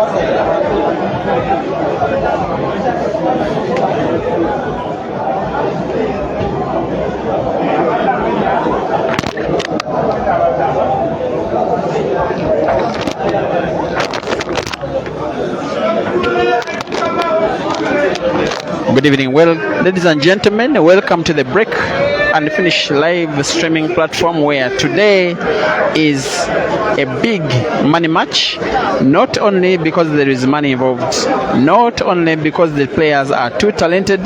Good evening. Well, ladies and gentlemen, welcome to the Break and Finish live streaming platform, where today is a big money match, not only because there is money involved, not only because the players are too talented,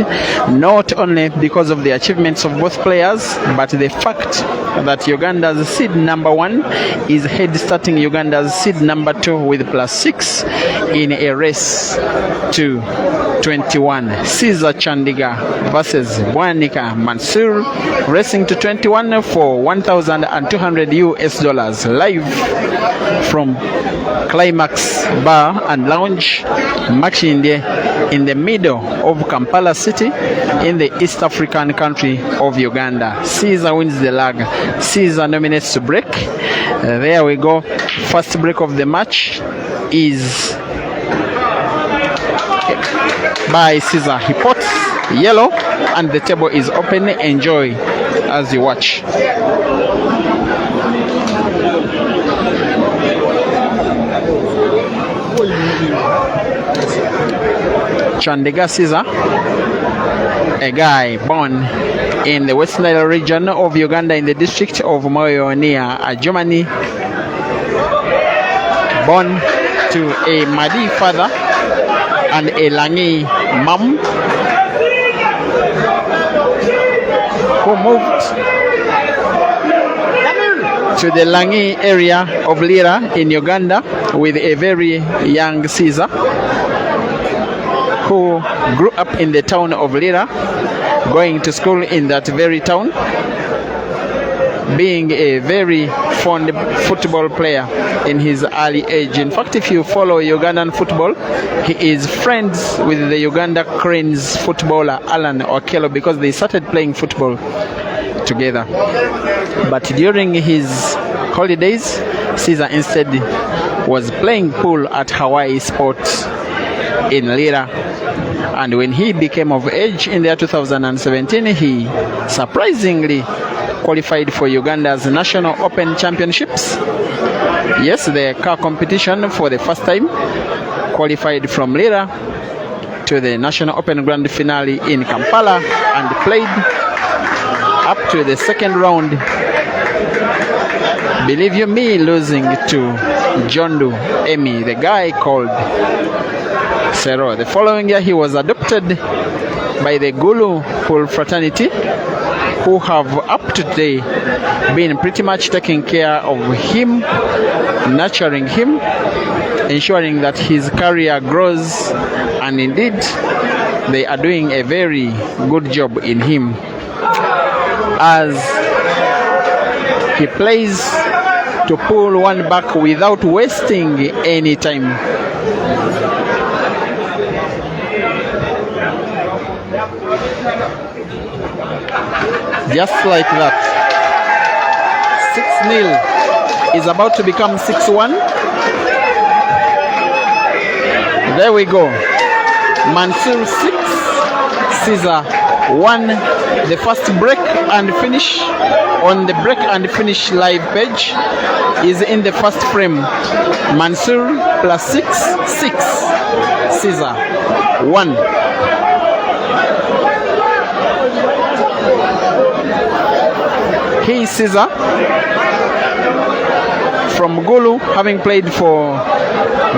not only because of the achievements of both players, but the fact that Uganda's seed number 1 is head-starting Uganda's seed number 2 with +6 in a race to 21. Cesar Chanda versus Mansur, racing to 21 for $1,200 live from Climax Bar and Lounge, matching in the middle of Kampala City in the East African country of Uganda. Cesar wins the leg. Cesar nominates to break. There we go. First break of the match is by Cesar. He pots yellow and the table is open. Enjoy as you watch. Chandega Cesar, a guy born in the West Nile region of Uganda in the district of Moyo near Germany, born to a Madi father and a Langi mom, who moved to the Langi area of Lira in Uganda with a very young Cesar, who grew up in the town of Lira, going to school in that very town, being a very fond football player in his early age. In fact, if you follow Ugandan football, he is friends with the Uganda Cranes footballer Alan Okello, because they started playing football together. But during his holidays, Cesar instead was playing pool at Hawaii Sports in Lira. And when he became of age in the year 2017, he surprisingly qualified for Uganda's National Open Championships. Yes, the car competition for the first time, qualified from Lira to the National Open Grand Finale in Kampala and played up to the second round. Believe you me, losing to Jondu Emi, the guy called Sero. The following year, he was adopted by the Gulu Pool fraternity, who have up to today been pretty much taking care of him, nurturing him, ensuring that his career grows, and indeed they are doing a very good job in him as he plays to pull one back without wasting any time. Just like that, 6-0 is about to become 6-1. There we go. Mansur 6, Cesar 1. The first break and finish on the Break and Finish live page is in the first frame. Mansur +6, 6. Cesar 1. He is Cesar from Gulu, having played for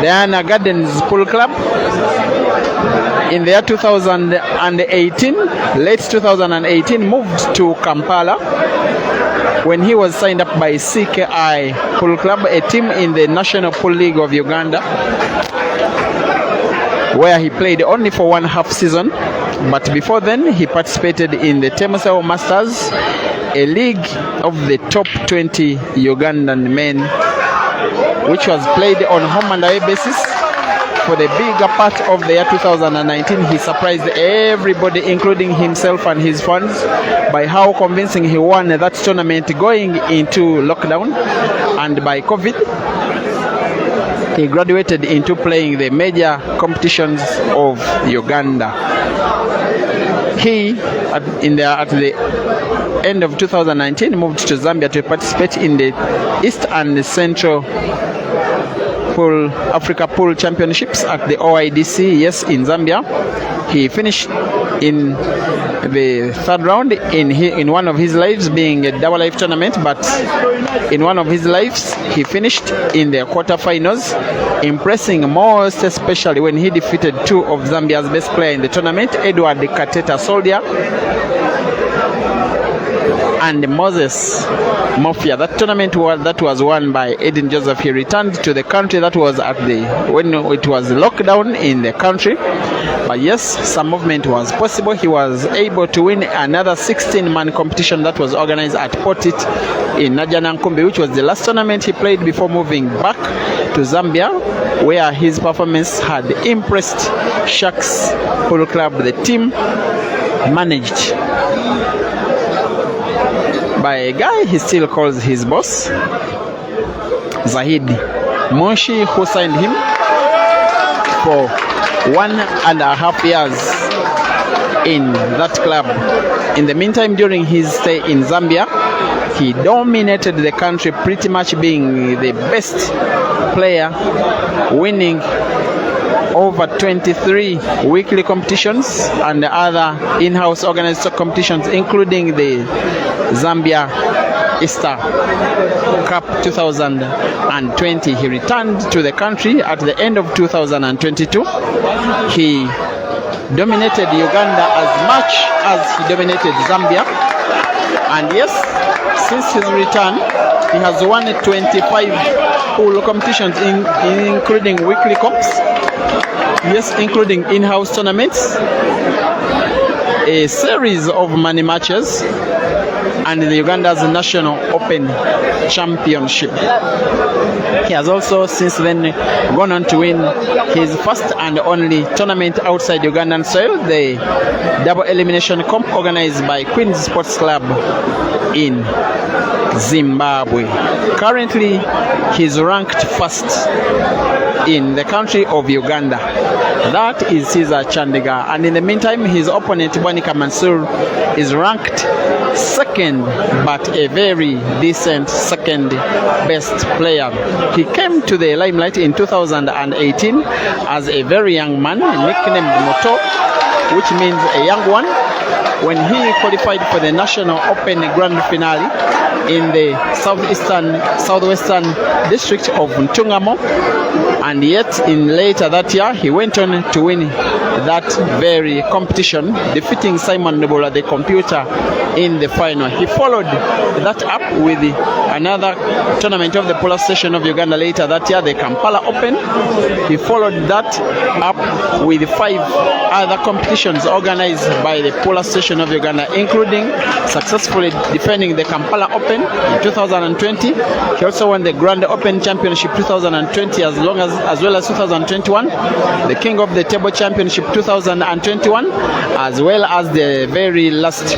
Diana Gardens Pool Club in the year 2018, late 2018, moved to Kampala when he was signed up by CKI Pool Club, a team in the National Pool League of Uganda, where he played only for 1/2 season. But before then, he participated in the Temuseo Masters, a league of the top 20 Ugandan men, which was played on home and away basis. For the bigger part of the year 2019, he surprised everybody, including himself and his fans, by how convincing he won that tournament going into lockdown and by COVID. he graduated into playing the major competitions of Uganda. He, at the end of 2019, moved to Zambia to participate in the East and Central Africa Pool Championships at the OIDC, yes, in Zambia. He finished in the third round in one of his lives, being a double life tournament, but in one of his lives he finished in the quarterfinals, impressing most especially when he defeated two of Zambia's best players in the tournament, Edward Kateta Soldier and Moses Mafia. That tournament was won by Edin Joseph. He returned to the country. That was when it was lockdown in the country. But yes, some movement was possible. He was able to win another 16-man competition that was organized at Portit in Najanankumbi, which was the last tournament he played before moving back to Zambia, where his performance had impressed Sharks Polo Club, the team managed by a guy he still calls his boss, Zahid Monshi, who signed him for 1.5 years in that club. In the meantime, during his stay in Zambia, he dominated the country, pretty much being the best player, winning over 23 weekly competitions and other in-house organized competitions, including the Zambia Easter Cup 2020. He returned to the country at the end of 2022. He dominated Uganda as much as he dominated Zambia. And yes, since his return, he has won 25 pool competitions, including weekly comps. Yes, including in-house tournaments, a series of money matches, and the Uganda's National Open Championship. He has also since then gone on to win his first and only tournament outside Ugandan soil, the double elimination comp organized by Queen's Sports Club in Zimbabwe. Currently, he's ranked first in the country of Uganda. That is Cesar Chanda. And in the meantime, his opponent, Mansur, is ranked second, but a very decent second best player. He came to the limelight in 2018 as a very young man, nicknamed Moto, which means a young one, when he qualified for the National Open Grand Finale in the southwestern district of Ntungamo. And yet later that year he went on to win that very competition, defeating Simon Nebola, the computer, in the final. He followed that up with another tournament of the Polar Station of Uganda later that year, the Kampala Open. He followed that up with 5 other competitions organized by the Polar Station of Uganda, including successfully defending the Kampala Open in 2020. He also won the Grand Open Championship 2020 as well as 2021, the King of the Table Championship 2021, as well as the very last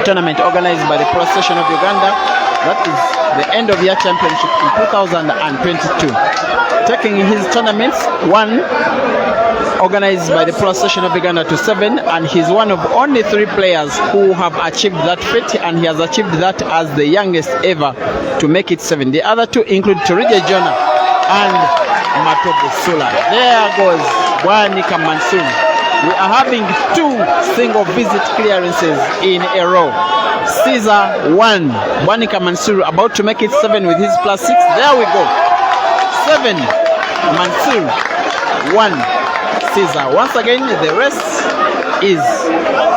tournament organized by the Pro Station of Uganda, that is the end of year championship in 2022. Taking his tournaments, one organized by the Pro Station of Uganda, to 7, and he's one of only 3 players who have achieved that feat, and he has achieved that as the youngest ever to make it 7. The other 2 include Torija Jonah and Matobo Sula. There goes Bwanika Mansoor. We are having 2 single visit clearances in a row. Cesar 1, Bwanika Mansoor about to make it 7 with his +6. There we go. 7 Mansoor, 1 Cesar. Once again, the rest is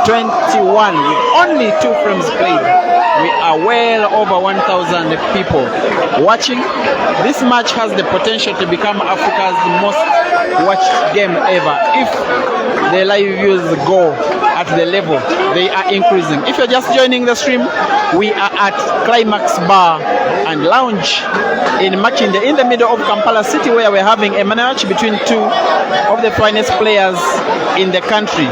21 with only 2 frames played. We are well over 1,000 people watching. This match has the potential to become Africa's most watched game ever if the live views go at the level they are increasing. If you're just joining the stream, we are at Climax Bar and Lounge in Makinde, in the middle of Kampala City, where we're having a match between 2 of the finest players in the country.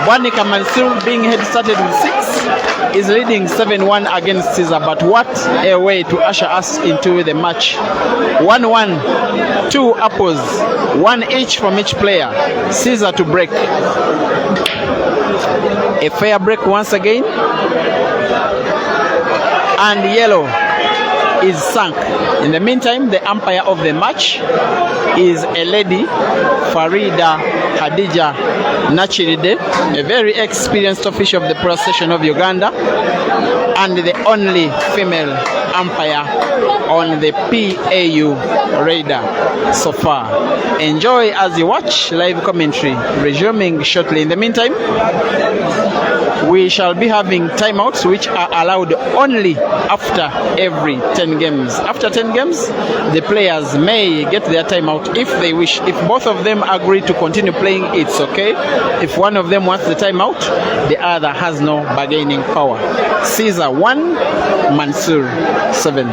Bwanika Mansoor being head started with 6, is leading 7-1 against Cesar, but what a way to usher us into the match. 1-1, 2 apples, 1 each from each player. Cesar to break. A fair break once again. And yellow is sunk. In the meantime, the umpire of the match is a lady, Farida Hadija Nachiride, a very experienced official of the procession of Uganda, and the only female umpire on the PAU radar so far. Enjoy as you watch live commentary resuming shortly. In the meantime, we shall be having timeouts, which are allowed only after every 10 games. After 10 games, the players may get their timeout if they wish. If both of them agree to continue playing, it's okay. If one of them wants the timeout, the other has no bargaining power. Cesar 1, Mansur 7.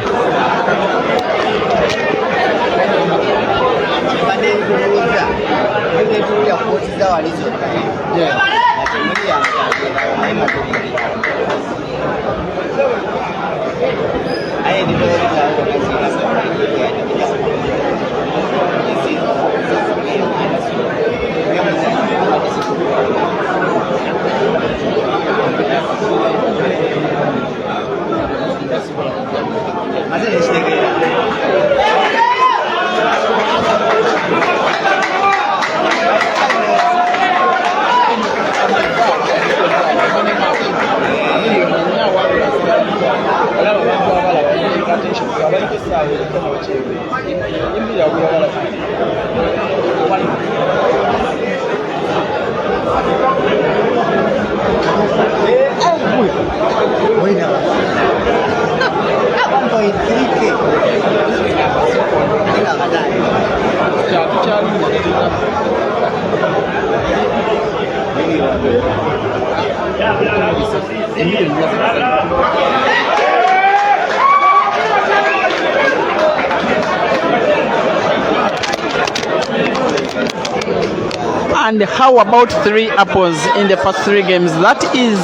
And how about 3 apples in the first 3 games? That is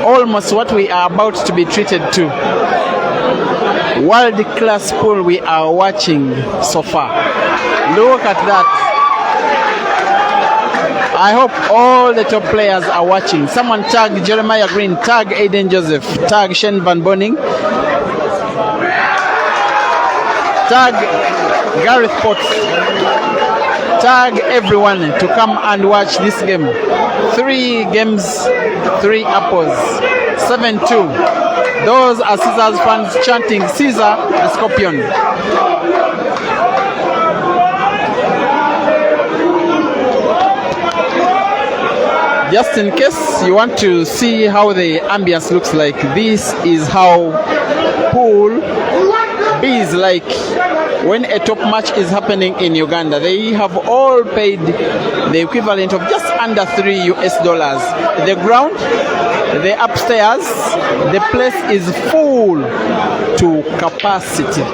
almost what we are about to be treated to. World-class pool we are watching so far. Look at that. I hope all the top players are watching. Someone tag Jeremiah Green, tag Aiden Joseph, tag Shane Van Boning, tag Gareth Potts, tag everyone to come and watch this game. 3 games, 3 apples, 7-2. Those are Cesar's fans chanting Cesar the Scorpion. Just in case you want to see how the ambience looks like, this is how pool B is like when a top match is happening in Uganda. They have all paid the equivalent of just under $3 US. The ground, the upstairs, the place is full to capacity.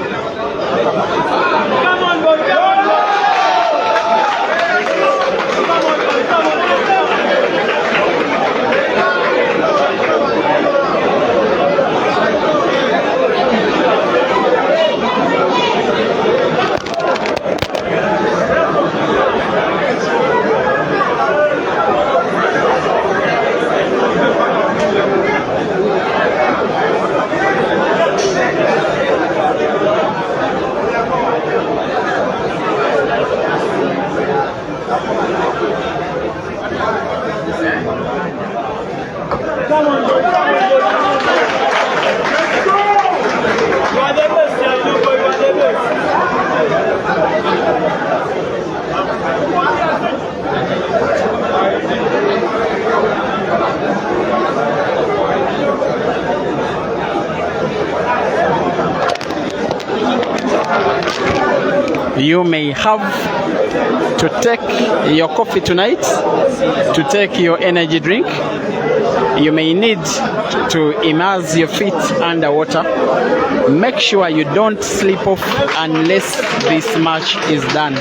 You may have to take your coffee tonight, to take your energy drink. You may need to immerse your feet underwater. Make sure you don't slip off unless this match is done.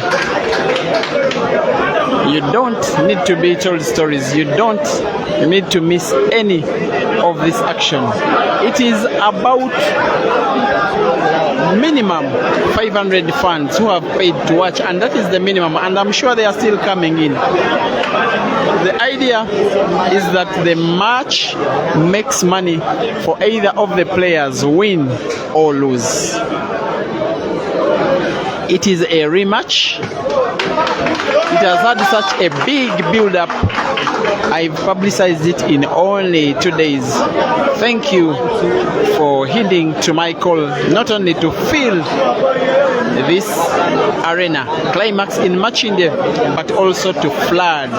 You don't need to be told stories. You don't need to miss any of of this action. It is about minimum 500 fans who have paid to watch, and that is the minimum, and I'm sure they are still coming in. The idea is that the match makes money for either of the players, win or lose. It is a rematch. It has had such a big build-up. I've publicized it in only 2 days. Thank you for heeding to my call, not only to fill this arena climax in Machinde, but also to flood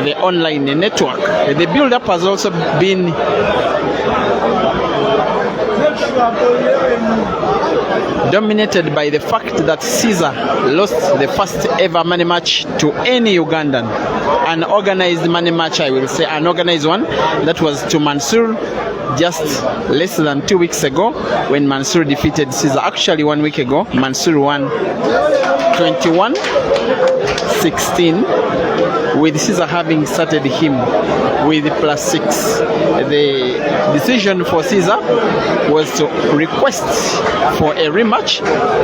the online network. The build-up has also been dominated by the fact that Cesar lost the first ever money match to any Ugandan. An organized money match, I will say, an organized one, that was to Mansur just less than 2 weeks ago when Mansur defeated Cesar. Actually 1 week ago, Mansur won 21-16, with Cesar having started him with +6. The decision for Cesar was to request for a rematch.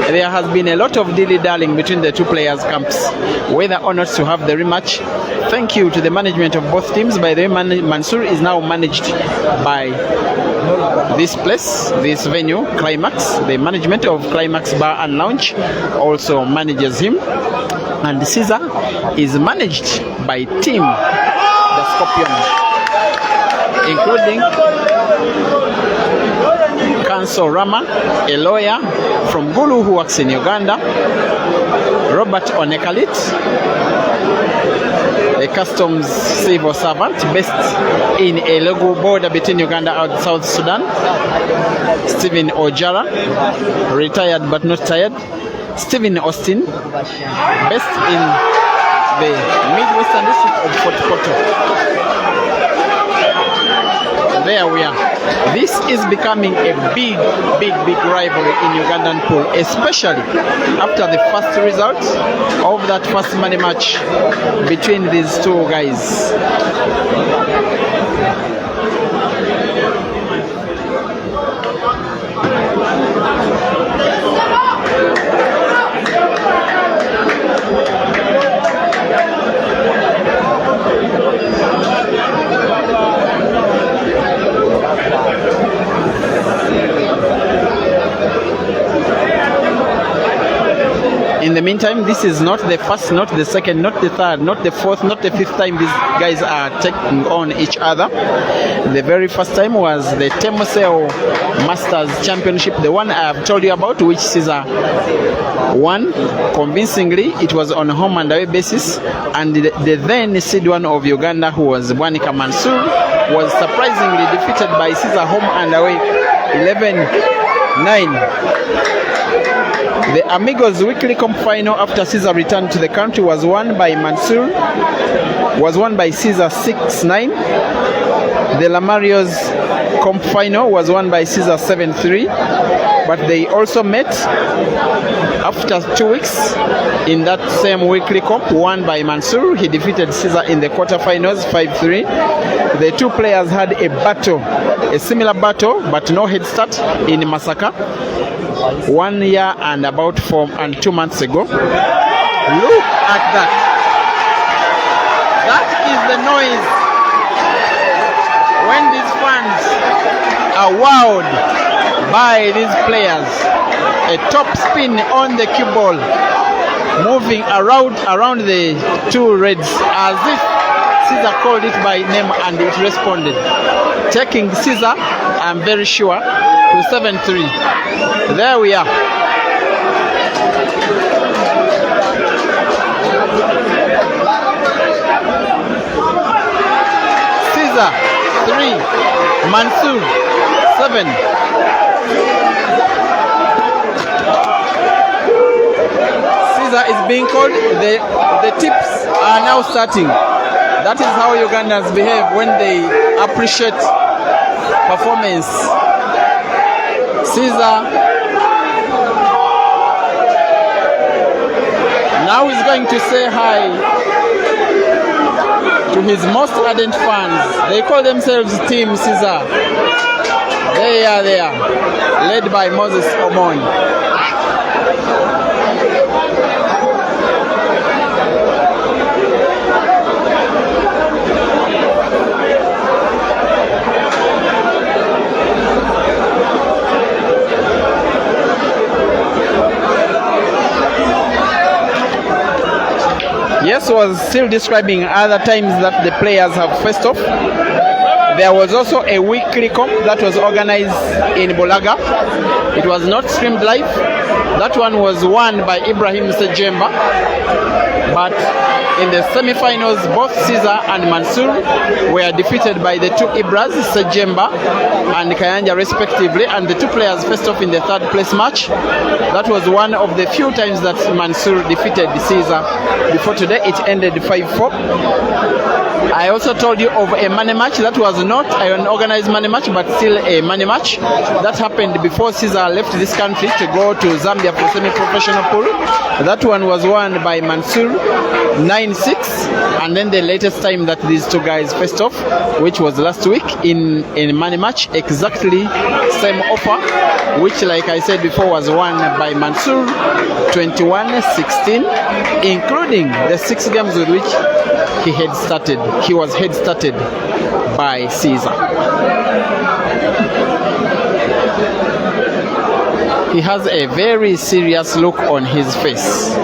There has been a lot of dilly-dallying between the two players' camps, whether or not to have the rematch. Thank you to the management of both teams. By the way, Mansur is now managed by this place, this venue, Climax. The management of Climax Bar and Lounge also manages him. And Cesar is managed by Team the Scorpion, including Kanso Rama, a lawyer from Gulu who works in Uganda, Robert Onekalit, a customs civil servant based in a legal border between Uganda and South Sudan, Stephen Ojara, retired but not tired, Stephen Austin, based in the Midwestern district of Fort Portal. There we are. This is becoming a big rivalry in Ugandan pool, especially after the first result of that first money match between these two guys. In the meantime, this is not the first, not the second, not the third, not the fourth, not the fifth time these guys are taking on each other. The very first time was the Temoseo Masters Championship, the one I have told you about, which Cesar won convincingly. It was on home and away basis, and the then seed one of Uganda, who was Bwanika Mansur, was surprisingly defeated by Cesar home and away 11-9. The Amigos Weekly Comp Final after Cesar returned to the country was won by Mansur, was won by Cesar 6-9. The Lamarios Comp Final was won by Cesar 7-3. But they also met after 2 weeks in that same weekly comp, won by Mansur. He defeated Cesar in the quarterfinals 5-3. The two players had a battle, a similar battle, but no head start in Masaka 1 year and about 4 and 2 months ago. Look at that. That is the noise when these fans are wowed by these players. A top spin on the cue ball, moving around the two reds as if Cesar called it by name and it responded, taking Cesar, I'm very sure, to 7-3. There we are. Cesar 3, Mansur 7. Cesar is being called. The tips are now starting. That is how Ugandans behave when they appreciate performance. Cesar now is going to say hi. to his most ardent fans. They call themselves Team Cesar. They are there, led by Moses Omoni. Yes, was still describing other times that the players have faced off. There was also a weekly comp that was organized in Bolaga. It was not streamed live. That one was won by Ibrahim Sejemba. But in the semi-finals, both Cesar and Mansur were defeated by the two Ibras, Sejemba and Kayanja respectively, and the two players faced off in the third place match. That was one of the few times that Mansur defeated Cesar. Before today, it ended 5-4. I also told you of a money match that was not an organized money match, but still a money match that happened before Cesar left this country to go to Zambia for semi-professional pool. That one was won by Mansur 9-6, and then the latest time that these two guys faced off, which was last week in money match, exactly same offer, which, like I said before, was won by Mansur 21-16, including the 6 games with which he was head started by Cesar. He has a very serious look on his face.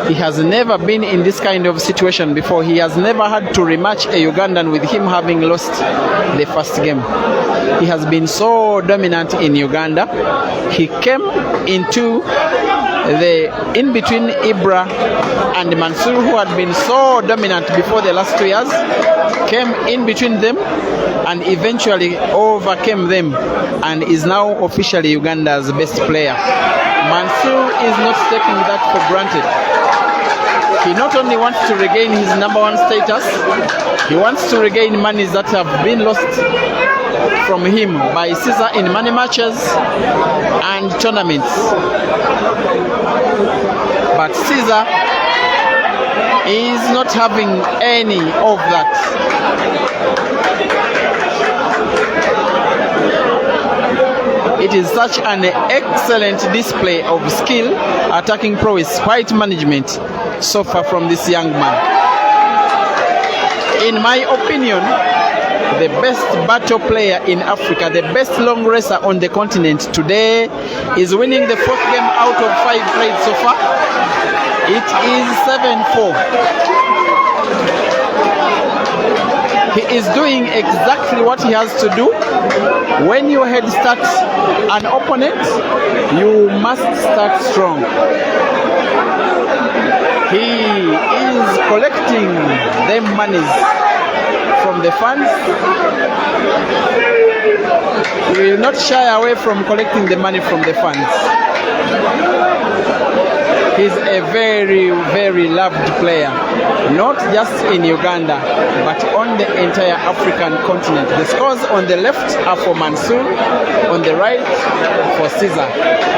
He has never been in this kind of situation before. He has never had to rematch a Ugandan with him having lost the first game. He has been so dominant in Uganda. He came into the in between Ibra and Mansur, who had been so dominant before the last 2 years, came in between them and eventually overcame them and is now officially Uganda's best player. Mansur is not taking that for granted. He not only wants to regain his #1 status, he wants to regain monies that have been lost from him by Cesar in money matches and tournaments. But Cesar is not having any of that. It is such an excellent display of skill, attacking prowess, fight management so far from this young man. In my opinion, the best battle player in Africa, the best long racer on the continent today, is winning the 4th game out of 5 played so far. It is 7-4. He is doing exactly what he has to do. When you head start an opponent, you must start strong. He is collecting them monies from the fans. He will not shy away from collecting the money from the fans. He's a very, very loved player, not just in Uganda, but on the entire African continent. The scores on the left are for Mansur, on the right for Cesar.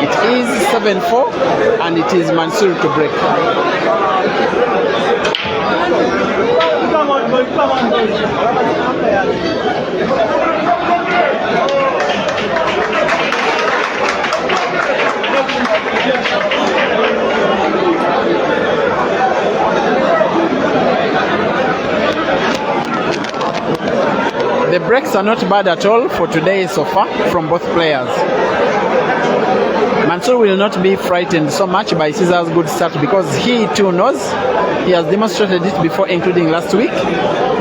It is 7-4, and it is Mansur to break. Come on, boy, come on, boy. The breaks are not bad at all for today so far from both players. Mansur will not be frightened so much by Cesar's good start because he too knows, he has demonstrated it before, including last week,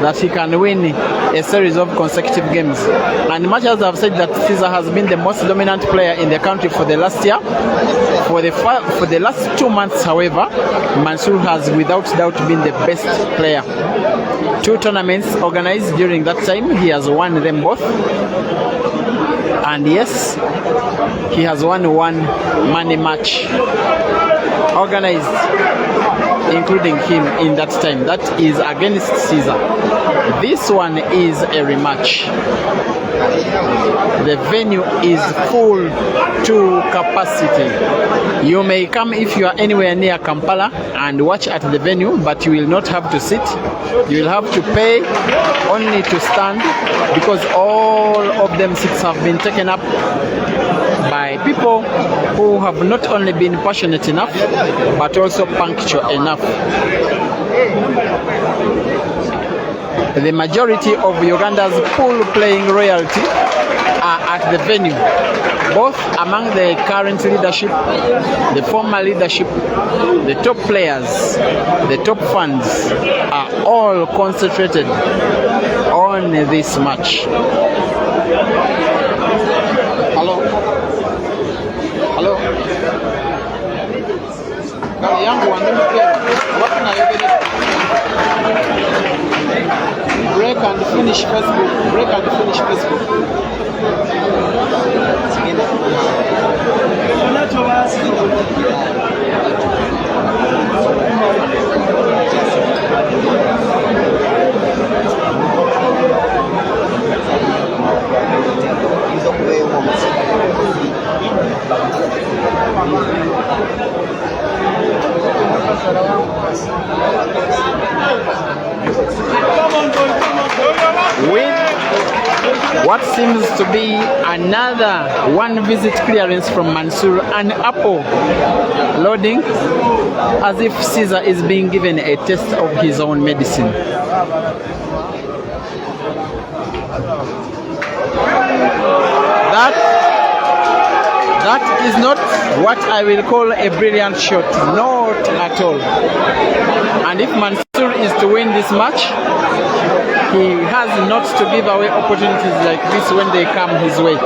that he can win a series of consecutive games. And much as I've said that Cesar has been the most dominant player in the country for the last year, for the last 2 months, however, Mansur has without doubt been the best player. 2 tournaments organized during that time, he has won them both. And yes, he has won 1 money match organized, including including him in that time. That is against Cesar. This one is a rematch. The venue is full to capacity. You may come if you are anywhere near Kampala and watch at the venue, but you will not have to sit. You will have to pay only to stand, because all of them seats have been taken up by people who have not only been passionate enough but also punctual enough. The majority of Uganda's pool playing royalty are at the venue, both among the current leadership, the former leadership, the top players, the top fans are all concentrated on this match. Hello? Hello? Young one, what can I get? Break and finish Facebook. Break and finish Facebook. With what seems to be another one visit clearance from Mansur, an apple loading, as if Cesar is being given a taste of his own medicine. That is not what I will call a brilliant shot, not at all. And if Mansur is to win this match, he has not to give away opportunities like this when they come his way.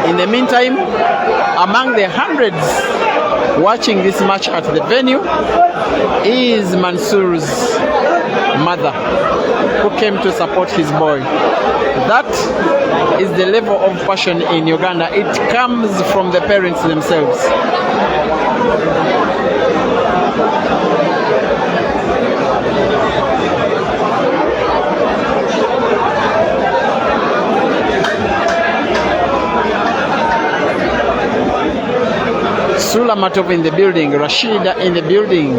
In the meantime, among the hundreds watching this match at the venue is Mansur's mother, who came to support his boy. That is the level of passion in Uganda. It comes from the parents themselves. Sulamatov in the building, Rashida in the building,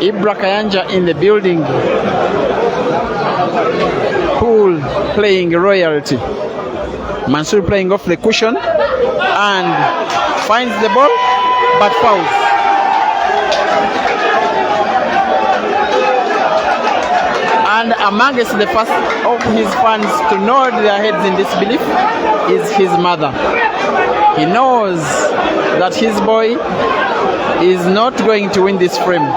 Ibra Kayanja in the building. Pool playing royalty. Mansur playing off the cushion and finds the ball but fouls. And amongst the first of his fans to nod their heads in disbelief is his mother. He knows that his boy is not going to win this frame.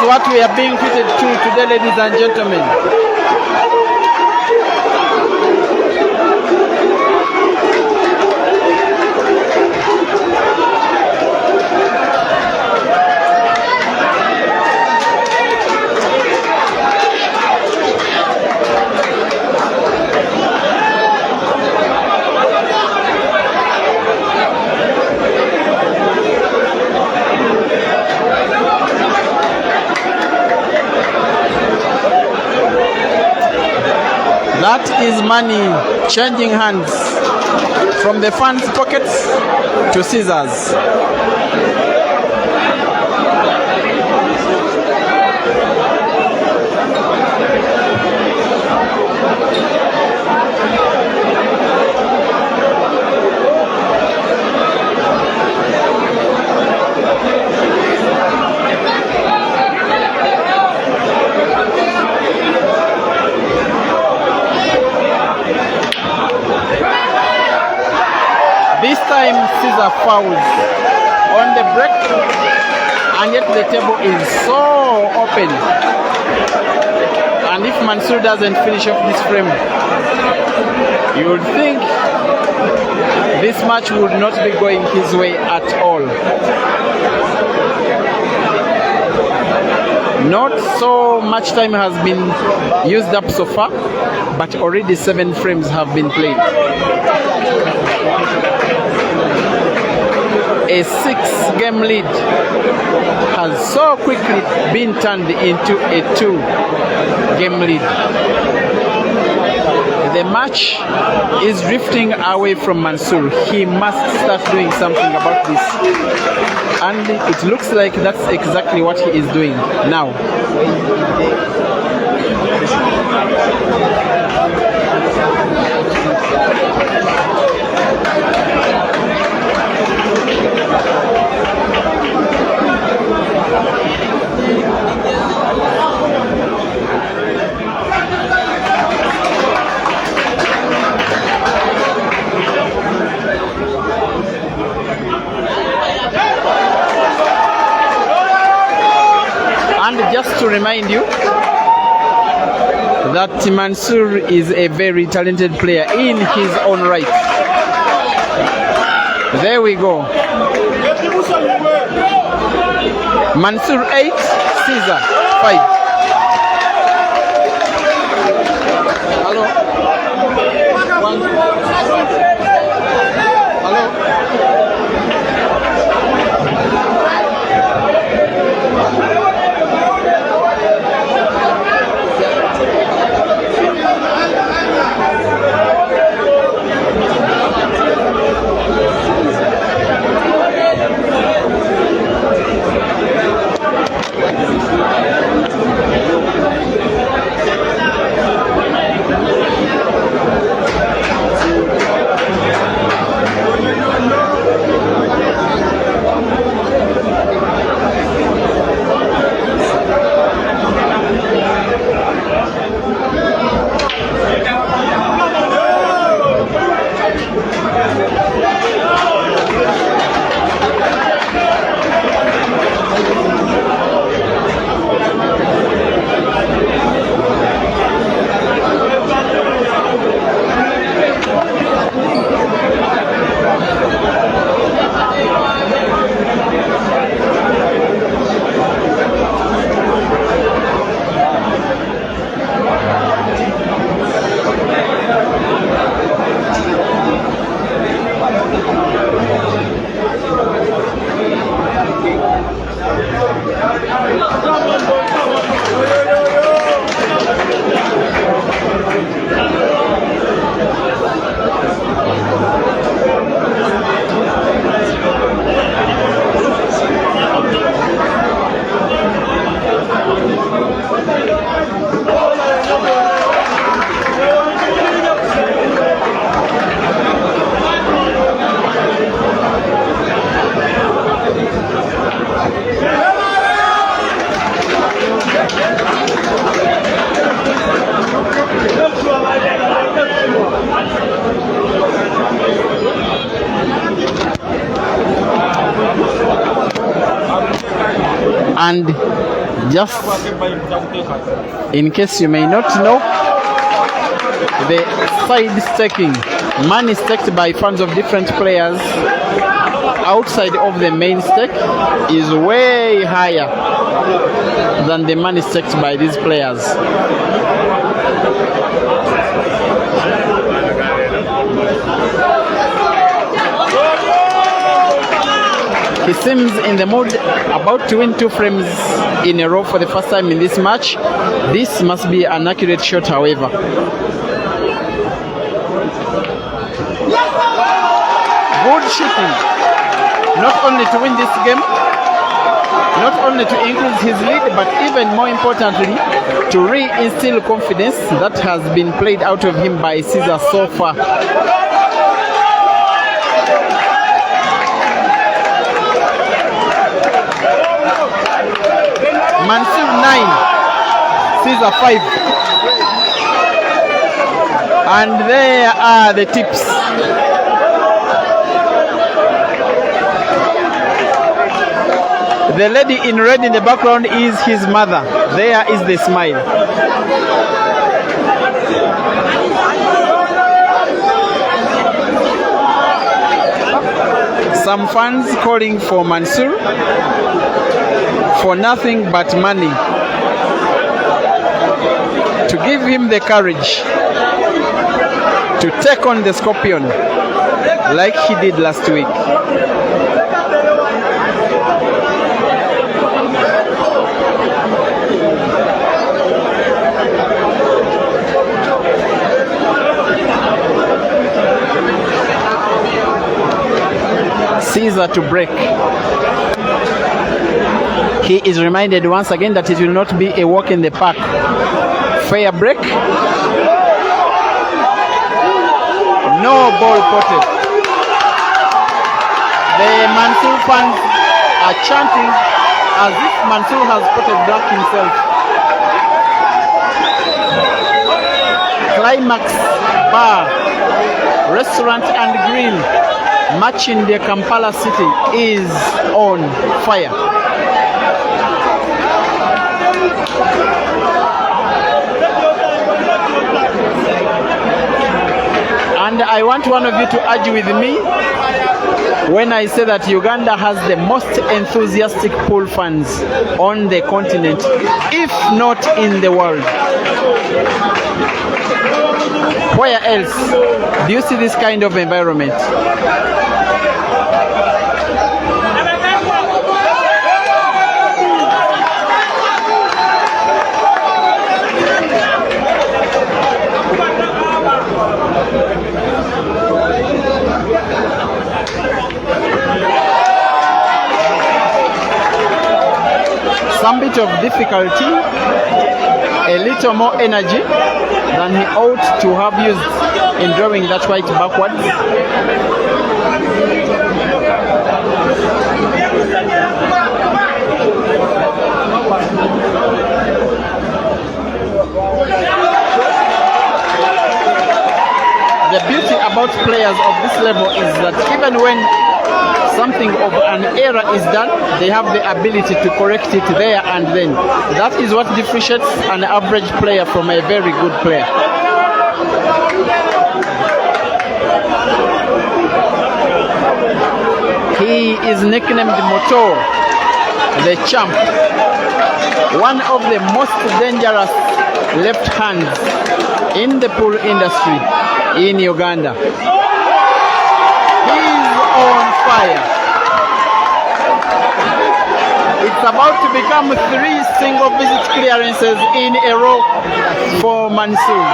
What we are being treated to today, ladies and gentlemen. That is money changing hands from the fans' pockets to Cesar's. This time Cesar fouls on the break, and yet the table is so open. And if Mansur doesn't finish off this frame, you would think this match would not be going his way at all. Not so much time has been used up so far, but already 7 frames have been played. A 6-game lead has so quickly been turned into a 2-game lead. The match is drifting away from Mansoor. He must start doing something about this. And it looks like that's exactly what he is doing now. And just to remind you that Mansur is a very talented player in his own right. There we go. Mansur 8, Cesar 5. Hello? And just in case you may not know, the side staking, money staked by fans of different players outside of the main stake, is way higher than the money staked by these players. He seems in the mood, about to win 2 frames in a row for the first time in this match. This must be an accurate shot, however. Good shooting. Not only to win this game, not only to increase his lead, but even more importantly, to re-instill confidence that has been played out of him by Cesar so far. Mansur 9, Cesar 5. And there are the tips. The lady in red in the background is his mother. There is the smile. Some fans calling for Mansur for nothing but money, to give him the courage to take on the Scorpion like he did last week. Cesar to break. He is reminded once again that it will not be a walk in the park. Fair break. No ball potted. The Mansur fans are chanting as if Mansur has potted black himself. Climax Bar, Restaurant and Grill, match in the Kampala city, is on fire. And I want one of you to argue with me when I say that Uganda has the most enthusiastic pool fans on the continent, if not in the world. Where else do you see this kind of environment? Some bit of difficulty, a little more energy than he ought to have used in drawing that white backwards. The beauty about players of this level is that even when something of an error is done, they have the ability to correct it there and then. That is what differentiates an average player from a very good player. He is nicknamed Moto, the champ, one of the most dangerous left hands in the pool industry in Uganda. On fire. It's about to become 3 single visit clearances in a row for Mansoor.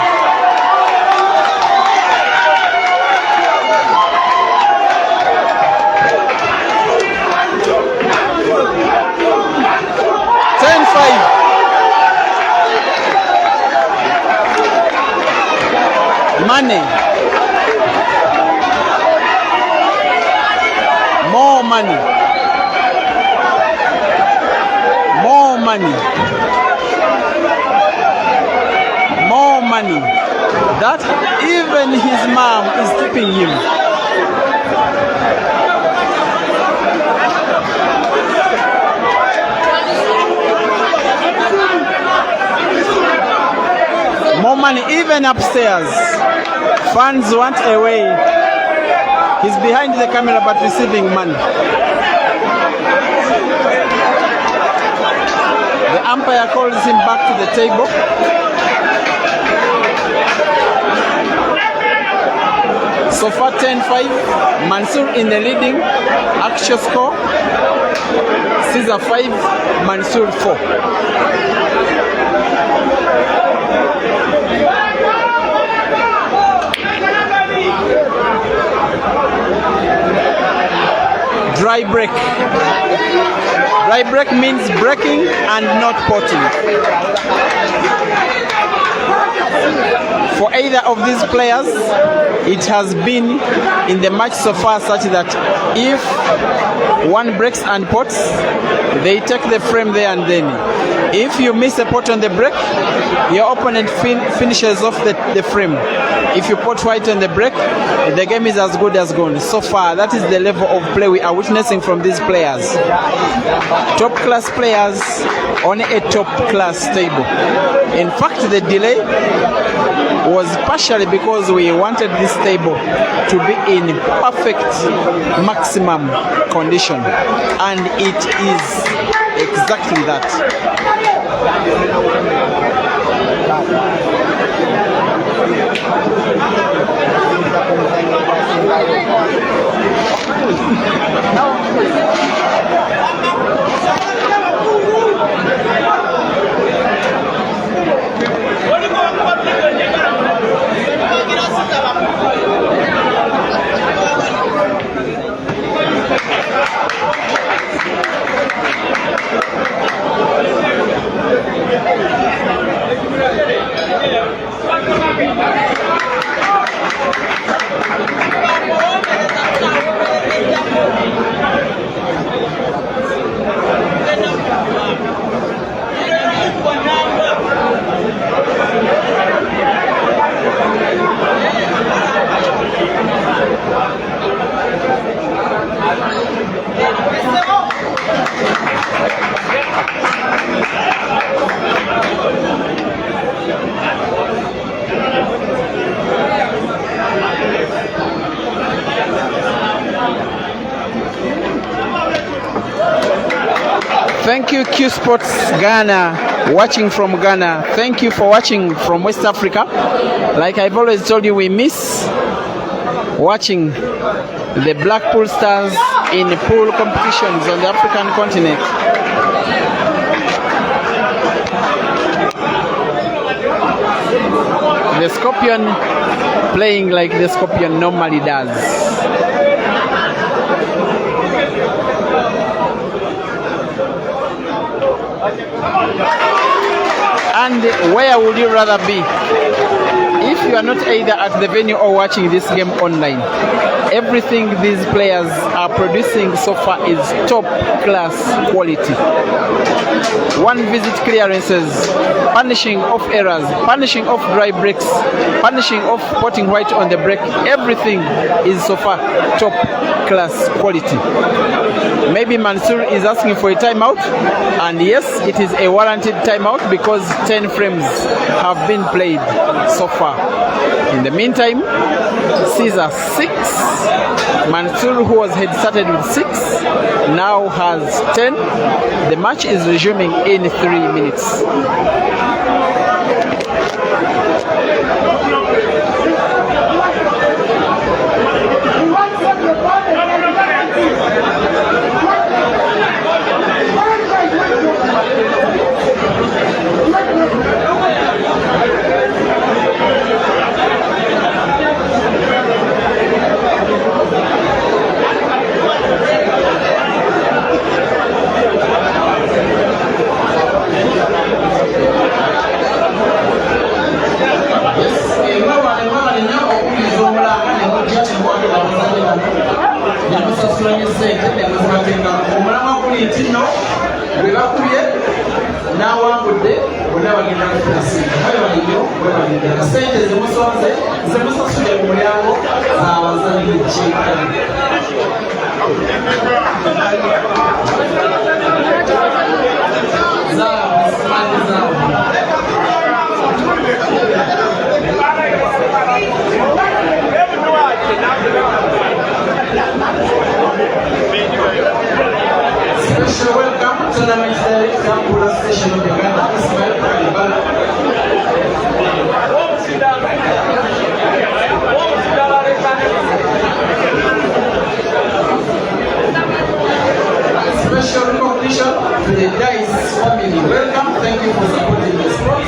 Money. More money. More money. More money. That even his mom is tipping him. More money, even upstairs. Fans want a way. He's behind the camera but receiving money. The umpire calls him back to the table. So far 10-5, Mansur in the leading. Actual score, Cesar 5, Mansur 4. dry break. Dry break means breaking and not potting. For either of these players, it has been in the match so far such that if one breaks and pots, they take the frame there and then. If you miss a pot on the break, your opponent finishes off the frame. If you pot white on the break, the game is as good as gone. So far, that is the level of play we are witnessing from these players. Top class players on a top class table. In fact, the delay was partially because we wanted this table to be in perfect maximum condition, and it is exactly that. Thank you, Q Sports Ghana, watching from Ghana. Thank you for watching from West Africa. Like I've always told you, we miss watching the Blackpool Stars in pool competitions on the African continent. The Scorpion playing like the Scorpion normally does. And where would you rather be? If you are not either at the venue or watching this game online, everything these players are producing so far is top class quality. One visit clearances, punishing off errors, punishing off dry breaks, punishing off potting white on the break. Everything is so far top class quality. Maybe Mansur is asking for a timeout, and yes, it is a warranted timeout because 10 frames have been played so far. In the meantime, Cesar 6, Mansur, who was head started with 6, now has 10. The match is resuming in 3 minutes. Special welcome to the Mansur station of Uganda. Special recognition to the Dice family. Welcome. Thank you for supporting the sport.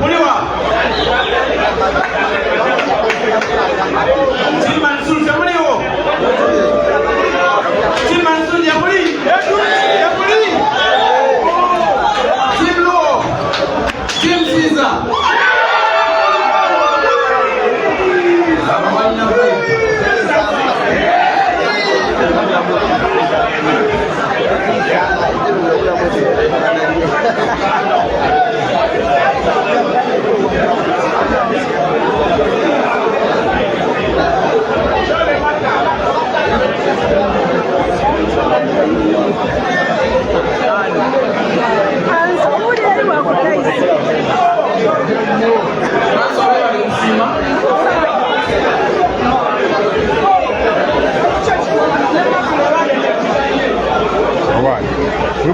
Muliwa. Team Mansur Jamuli. Team Mansur Jamuli. Jamuli. Team Luo. Team Cesar.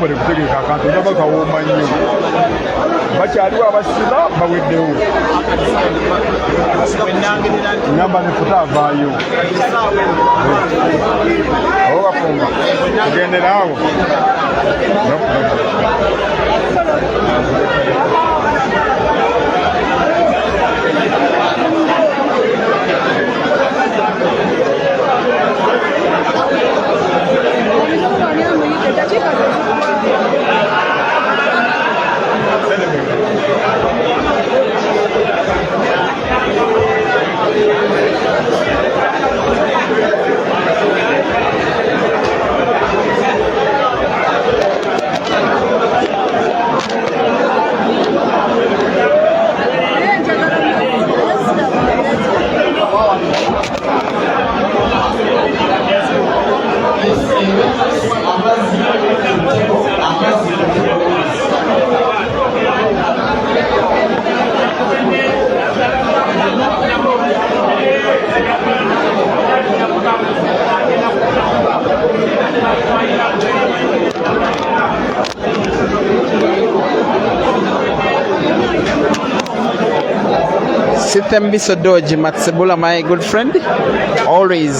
Bali kutegeka akantu ndaba kawooma nnyo bakyaliwo abasiba baweddewo namba nefuta avaayo abo bafumba kugendera awo Sitembiso Doji Matsebula, my good friend, always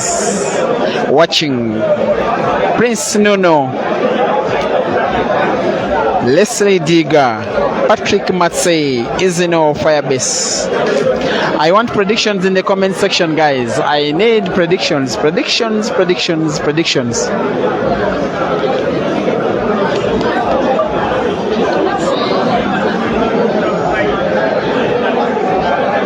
watching. Prince Nuno, Leslie Diga, Patrick Matsei, Izino Firebase. I want predictions in the comment section, guys. I need predictions.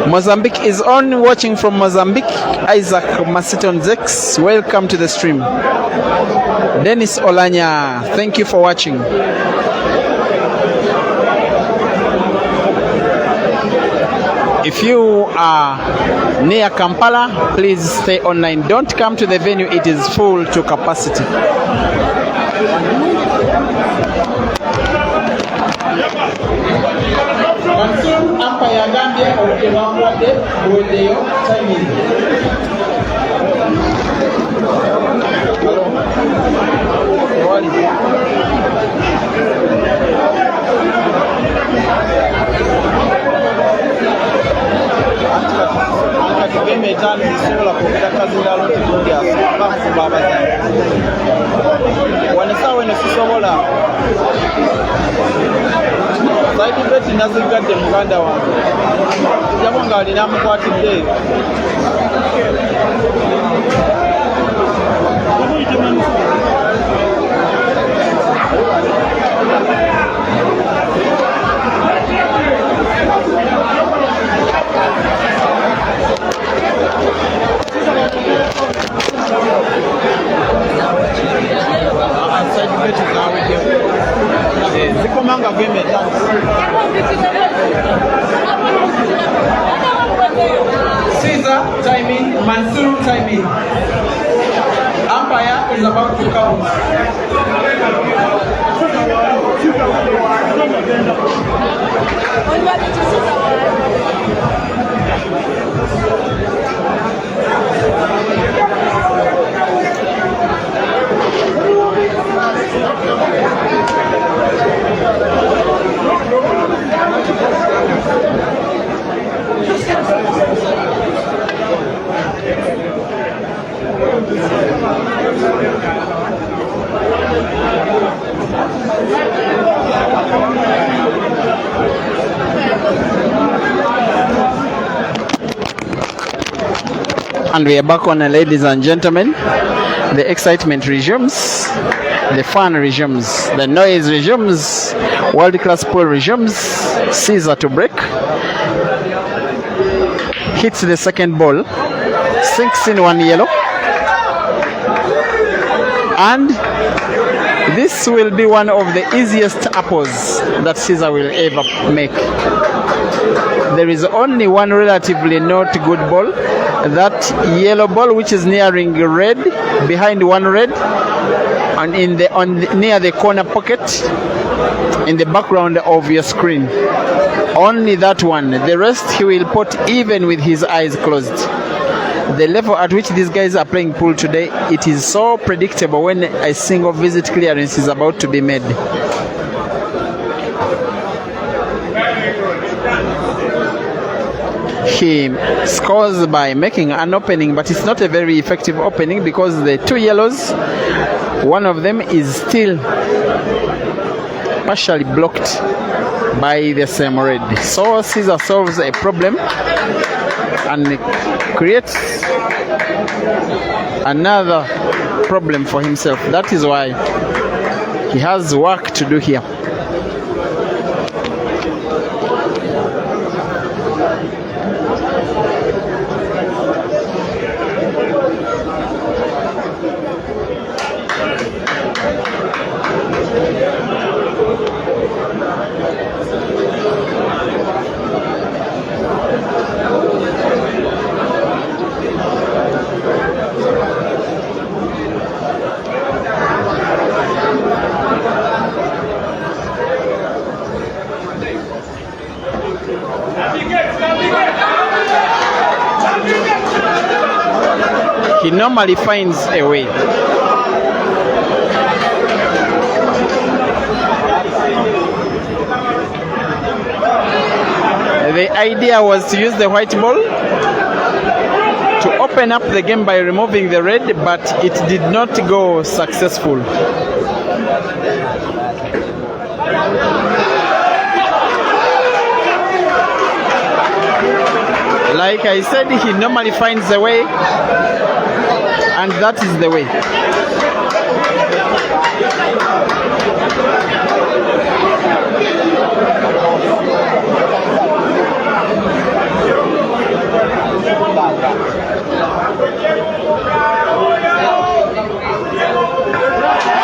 Mozambique is on, watching from Mozambique. Isaac Masiton Zex, welcome to the stream. Dennis Olanya, thank you for watching. If you are near Kampala, please stay online. Don't come to the venue, it is full to capacity. Mansur apa ya Gambia ukiwakwate uwedeyo timing. Game etano isola kugira kazira lote kudia basi baba wanasawe ne sisobola saidi beti nazigadde muganda wange jabo nga alina mukwatidde zikomanga game etano Cesar timing, Mansur timing. Umpire is about to count. And we are back on, ladies and gentlemen. The excitement resumes, the fun resumes, the noise resumes, world-class pool resumes. Cesar to break, hits the second ball, sinks in one yellow, and this will be one of the easiest apples that Cesar will ever make. There is only one relatively not good ball, that yellow ball which is nearing red, behind one red, and near the corner pocket in the background of your screen. Only that one. The rest he will put even with his eyes closed. The level at which these guys are playing pool today, it is so predictable when a single visit clearance is about to be made. He scores by making an opening, but it's not a very effective opening because the two yellows, one of them is still partially blocked by the same red. So Cesar solves a problem and creates another problem for himself. That is why he has work to do here. He normally finds a way. The idea was to use the white ball to open up the game by removing the red, but it did not go successful. Like I said, he normally finds a way, and that is the way.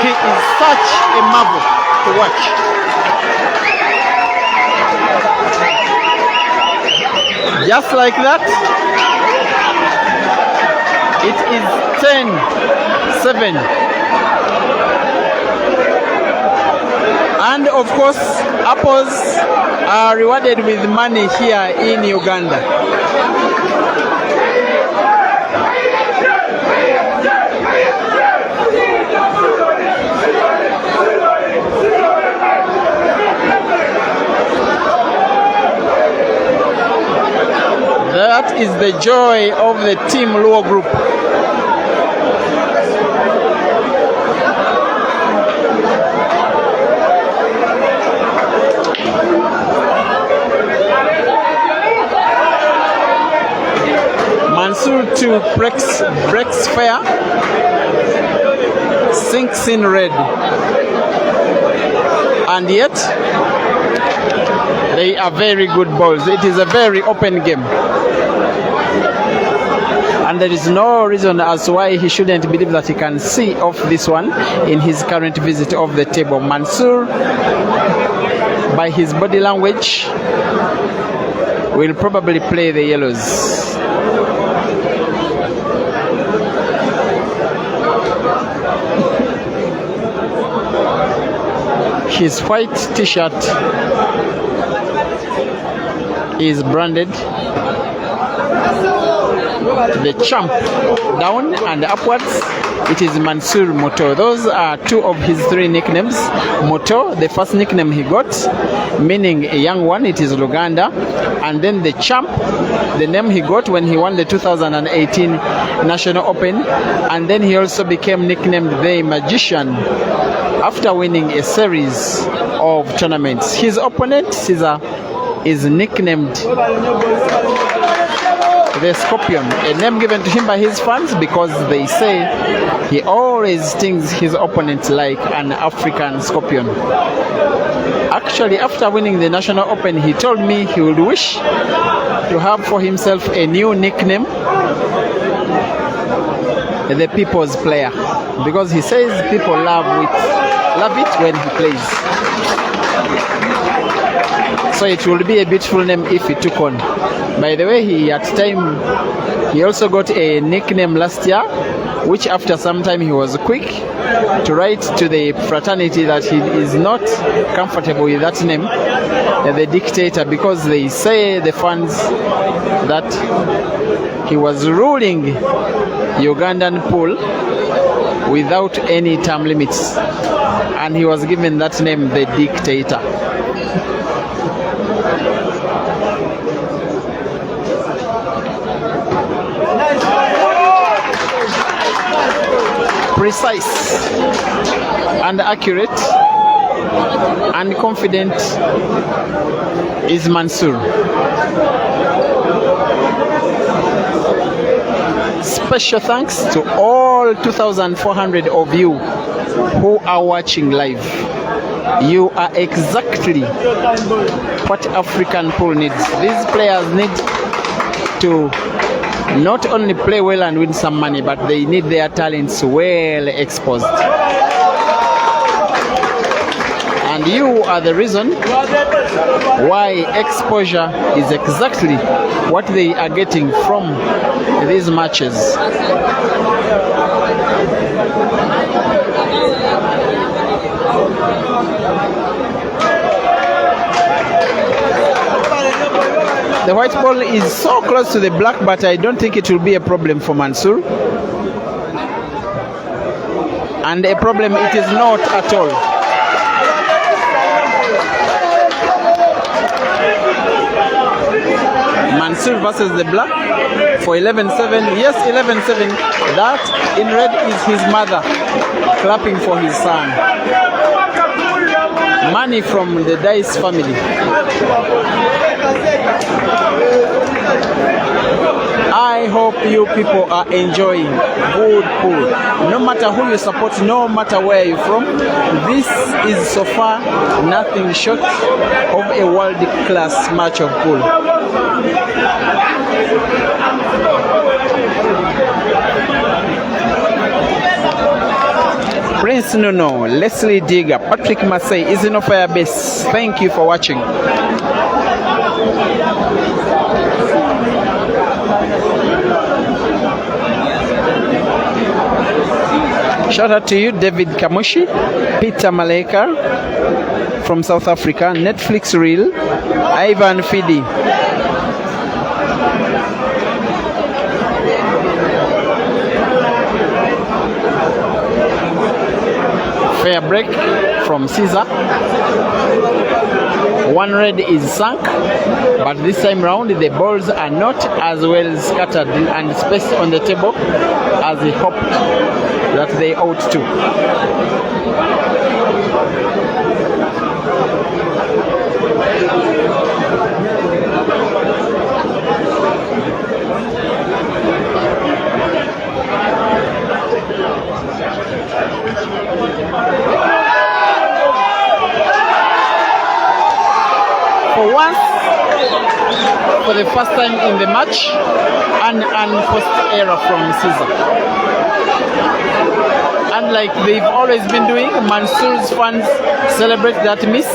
He is such a marvel to watch. Just like that, it is 10-7. And of course, apples are rewarded with money here in Uganda. That is the joy of the Team Luo group. Mansur to breaks fair, sinks in red, and yet they are very good balls. It is a very open game, and there is no reason as to why he shouldn't believe that he can see off this one in his current visit of the table. Mansur, by his body language, will probably play the yellows. His white t-shirt is branded the champ down and upwards. It is Mansur Moto. Those are two of his three nicknames. Moto, the first nickname he got, meaning a young one, it is Uganda. And then the champ, the name he got when he won the 2018 National Open. And then he also became nicknamed the Magician after winning a series of tournaments. His opponent, Cesar, is nicknamed the Scorpion, a name given to him by his fans because they say he always stings his opponents like an African scorpion. Actually, after winning the National Open, he told me he would wish to have for himself a new nickname, the People's Player, because he says people love it when he plays. So it will be a beautiful name if he took on. By the way, he also got a nickname last year, which after some time he was quick to write to the fraternity that he is not comfortable with that name, the Dictator, because they say, the fans, that he was ruling Ugandan pool without any term limits, and he was given that name, the Dictator. Precise and accurate and confident is Mansoor. Special thanks to all 2,400 of you who are watching live. You are exactly what African pool needs. These players need to not only play well and win some money, but they need their talents well exposed. And you are the reason why exposure is exactly what they are getting from these matches. The white ball is so close to the black, but I don't think it will be a problem for Mansoor. And a problem it is not at all. Mansoor versus the black for 11-7. Yes, 11-7. That in red is his mother clapping for his son. Money from the Dice family. I hope you people are enjoying good pool. No matter who you support, no matter where you're from, this is so far nothing short of a world-class match of pool. Prince Nuno, Leslie Digger, Patrick Massey, Isino Firebase, thank you for watching. Shout out to you, David Kamushi, Peter Maleka from South Africa, Netflix Reel, Ivan Fidi. Fair break from Cesar. One red is sunk, but this time round the balls are not as well scattered and spaced on the table as he hoped that they ought to. For once, for the first time in the match, an unforced error from Cesar. And like they've always been doing, Mansoor's fans celebrate that miss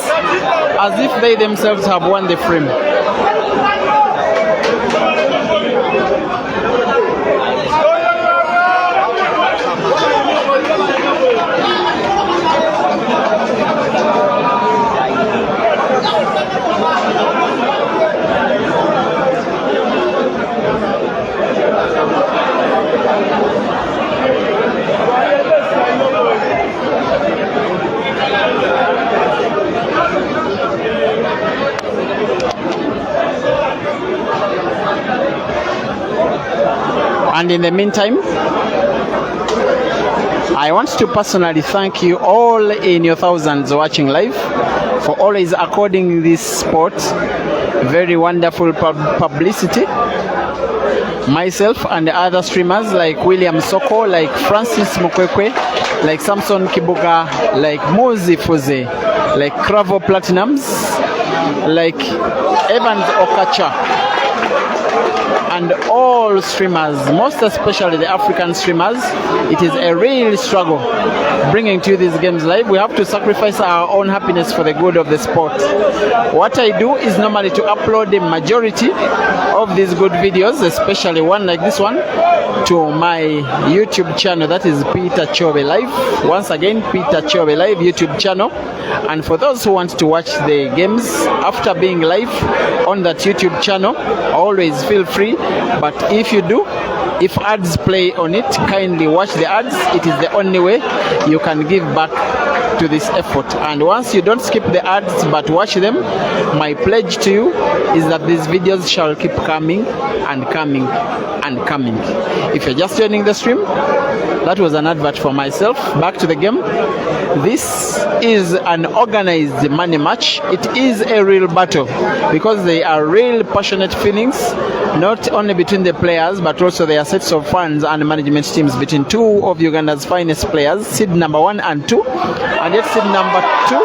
as if they themselves have won the frame. And in the meantime, I want to personally thank you all in your thousands watching live for always according this sport very wonderful publicity. Myself and the other streamers like William Soko, like Francis Mukwekwe, like Samson Kibuga, like Mozi Fuze, like Cravo Platinums, like Evans Okacha, and all streamers, most especially the African streamers. It is a real struggle bringing to you these games live. We have to sacrifice our own happiness for the good of the sport. What I do is normally to upload the majority of these good videos, especially one like this one, to my YouTube channel, that is Peter Chobe Live. Once again, Peter Chobe Live YouTube channel. And for those who want to watch the games after being live on that YouTube channel, always feel free. But if you do, if ads play on it, kindly watch the ads. It is the only way you can give back to this effort. And once you don't skip the ads but watch them, my pledge to you is that these videos shall keep coming and coming and coming. If you're just joining the stream, that was an advert for myself. Back to the game. This is an organized money match. It is a real battle because they are real passionate feelings, not only between the players but also there are sets of fans and management teams between two of Uganda's finest players, seed number 1 and 2, and yet seed number 2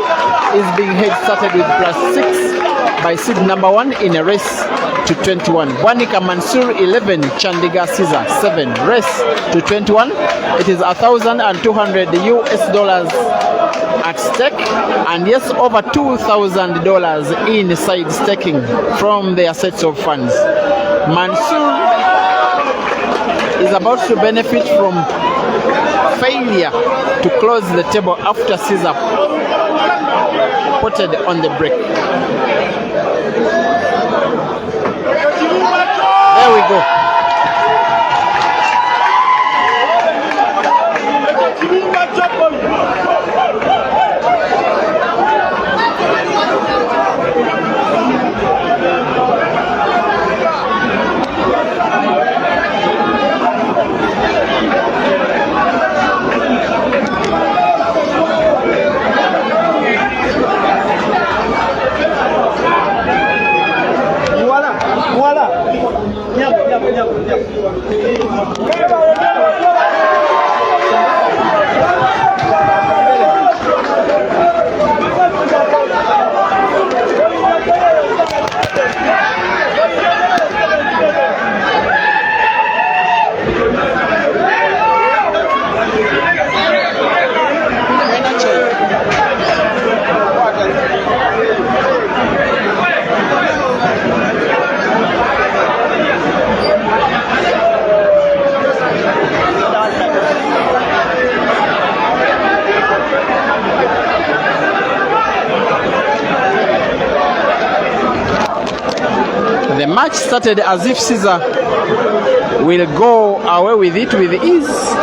is being head-started with +6 by seed number 1 in a race to 21. Bwanika Mansur 11, Chandiga Cesar 7, race to 21. It is $1,200 US at stake, and yes, over $2,000 in side staking from their sets of funds. Mansoor is about to benefit from failure to close the table after Cesar potted on the break. There we go. The match started as if Cesar will go away with it with ease,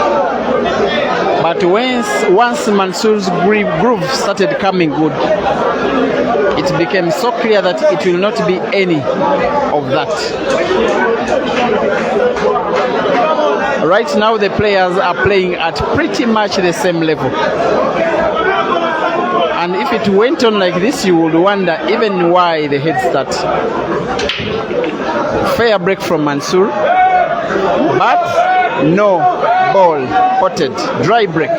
but once Mansoor's groove started coming good, it became so clear that it will not be any of that. Right now the players are playing at pretty much the same level. And if it went on like this, you would wonder even why the head start. Fair break from Mansoor, but no ball potted. Dry break.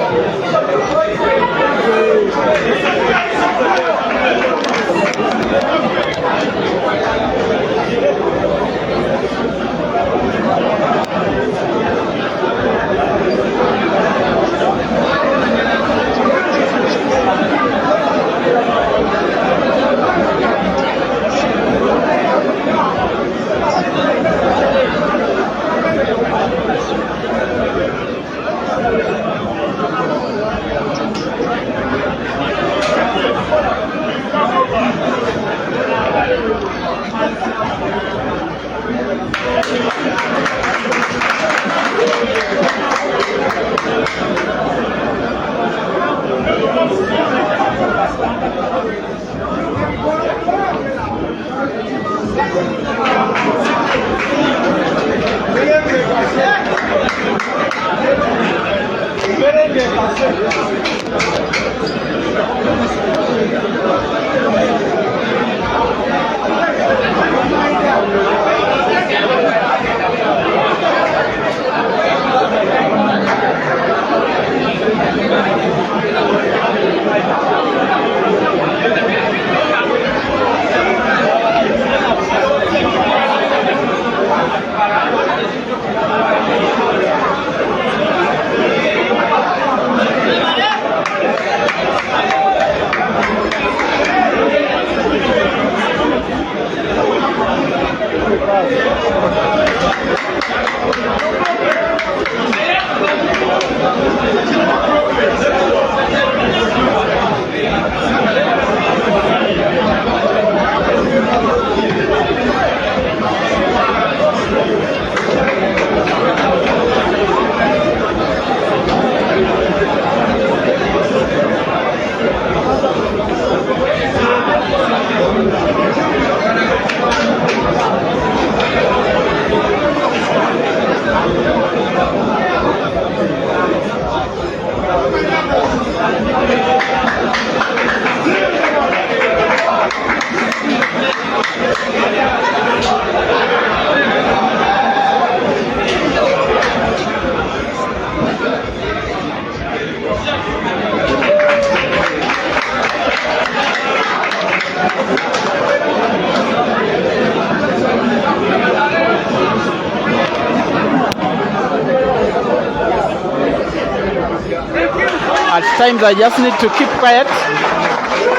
times I just need to keep quiet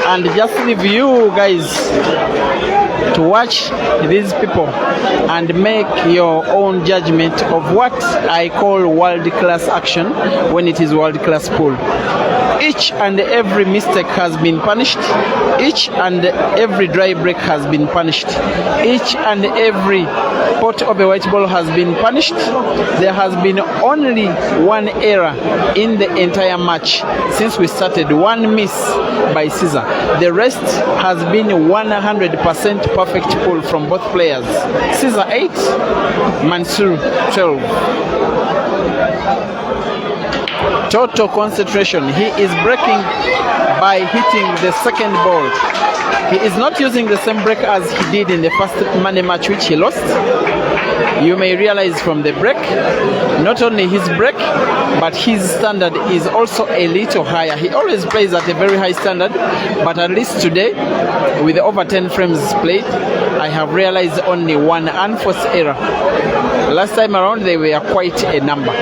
and just leave you guys to watch these people and make your own judgment of what I call world-class action when it is world-class pool. Each and every mistake has been punished. Each and every dry break has been punished. Each and every pot of a white ball has been punished. There has been only one error in the entire match since we started, one miss by Cesar. The rest has been 100% perfect pull from both players. Cesar 8, Mansur 12. Total concentration. He is breaking by hitting the second ball. He is not using the same break as he did in the first money match, which he lost. You may realize from the break, not only his break, but his standard is also a little higher. He always plays at a very high standard, but at least today, with over 10 frames played, I have realized only one unforced error. Last time around, they were quite a number.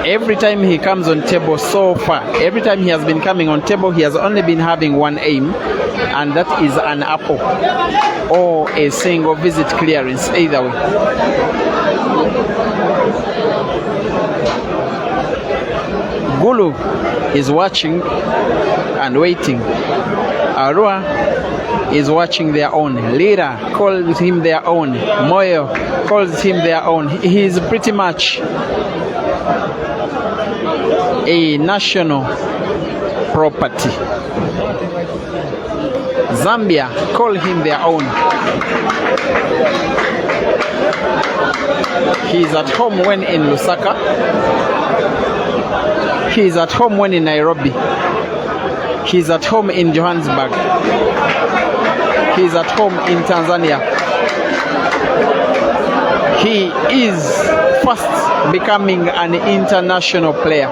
Every time he comes on table so far, every time he has been coming on table, he has only been having one aim, and that is an apple or a single visit clearance, either way. Gulu is watching and waiting. Arua is watching their own. Lira calls him their own. Moyo calls him their own. He is pretty much a national property. Zambia call him their own. He is at home when in Lusaka. He is at home when in Nairobi. He is at home in Johannesburg. He is at home in Tanzania. He is fast becoming an international player.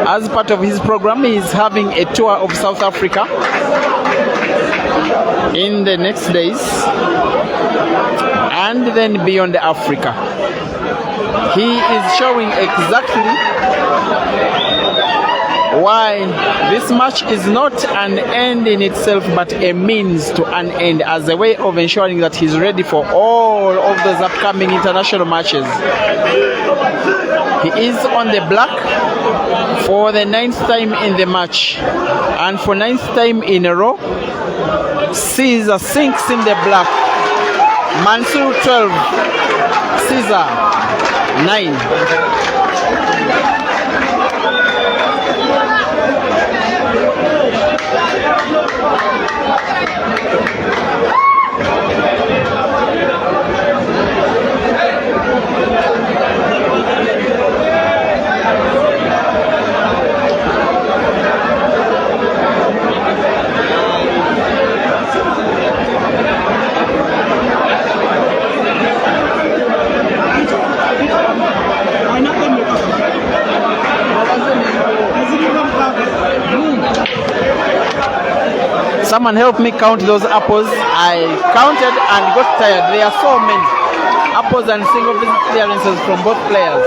As part of his program, he is having a tour of South Africa in the next days, and then beyond Africa. He is showing exactly why this match is not an end in itself, but a means to an end, as a way of ensuring that he's ready for all of those upcoming international matches. He is on the black for the 9th time in the match, and for 9th time in a row, Cesar sinks in the black. Mansur 12, Cesar 9. Someone help me count those apples. I counted and got tired. There are so many apples and single visit clearances from both players.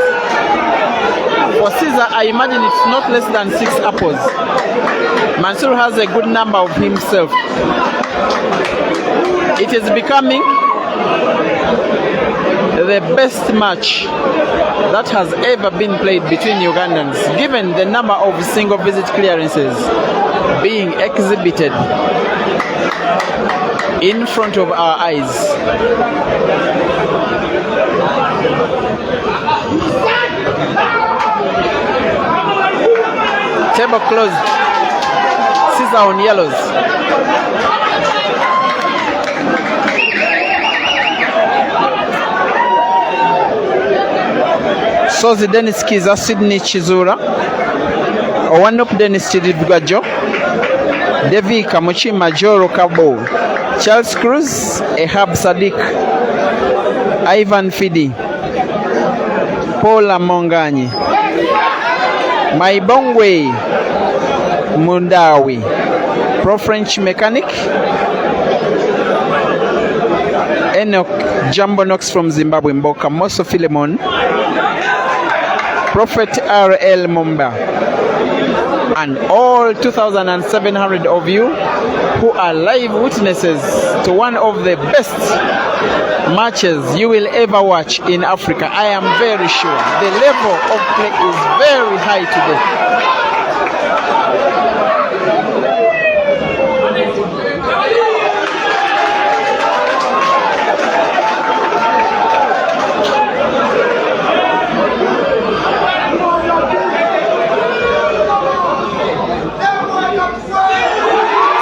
For Cesar, I imagine it's not less than 6 apples. Mansoor has a good number of himself. It is becoming the best match that has ever been played between Ugandans, given the number of single visit clearances being exhibited in front of our eyes. Table closed. Cesar on yellows. Sozi Dennis Kiza, Sydney Chizura, Owanup Dennis Chidibgajo, Devi Kamuchi Majoro Kabo, Charles Cruz, Ehab Sadiq, Ivan Fidi, Paula Monganyi, Maibongwe Mundawi, Pro French Mechanic, Enoch Jumbo Knox from Zimbabwe, Mboka Moso Philemon, Prophet R.L. Mumba, and all 2,700 of you who are live witnesses to one of the best matches you will ever watch in Africa. I am very sure the level of play is very high today.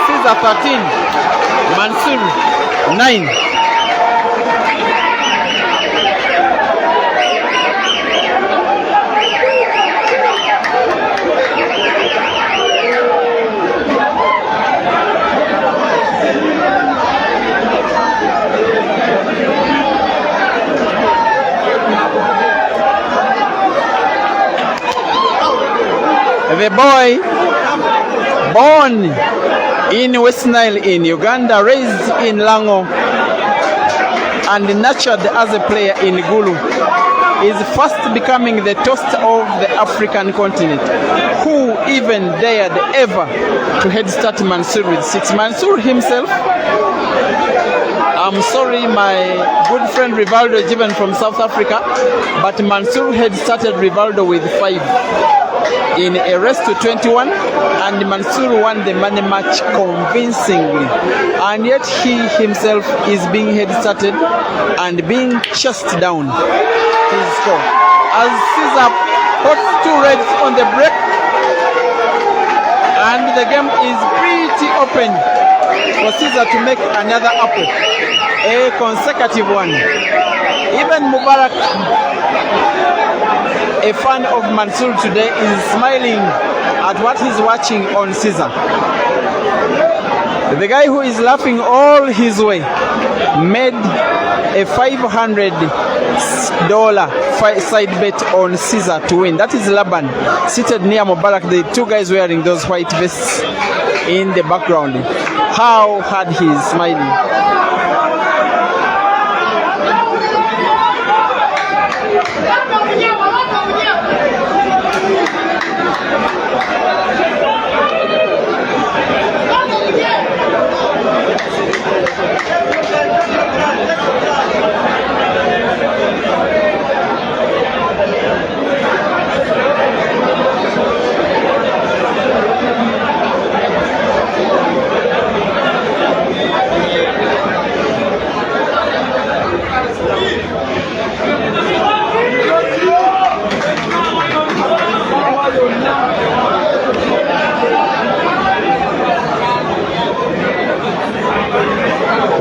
Cesar 13, Mansur 9. The boy born in West Nile in Uganda, raised in Lango, and nurtured as a player in Gulu, is fast becoming the toast of the African continent. Who even dared ever to headstart Mansur with 6? Mansur himself, I'm sorry, my good friend Rivaldo is even from South Africa, but Mansur had started Rivaldo with 5 in a race to 21, and Mansur won the money match convincingly, and yet he himself is being head-started and being chased down his score. As Cesar puts 2 reds on the break, and the game is pretty open for Cesar to make another apple, a consecutive one. Even Mubarak, a fan of Mansur today, is smiling at what he's watching on Cesar. The guy who is laughing all his way made a $500 side bet on Cesar to win. That is Laban seated near Mubarak, the 2 guys wearing those white vests in the background. How hard he is smiling.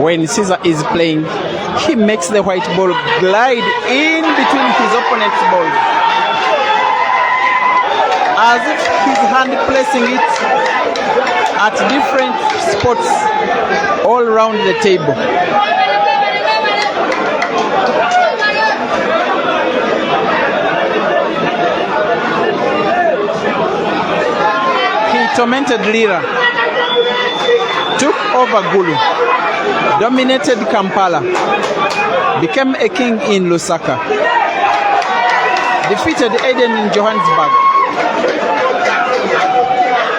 When Cesar is playing, he makes the white ball glide in between his opponent's balls, as if his hand placing it at different spots all around the table. He tormented Lira, took over Gulu, dominated Kampala, became a king in Lusaka, defeated Aden in Johannesburg,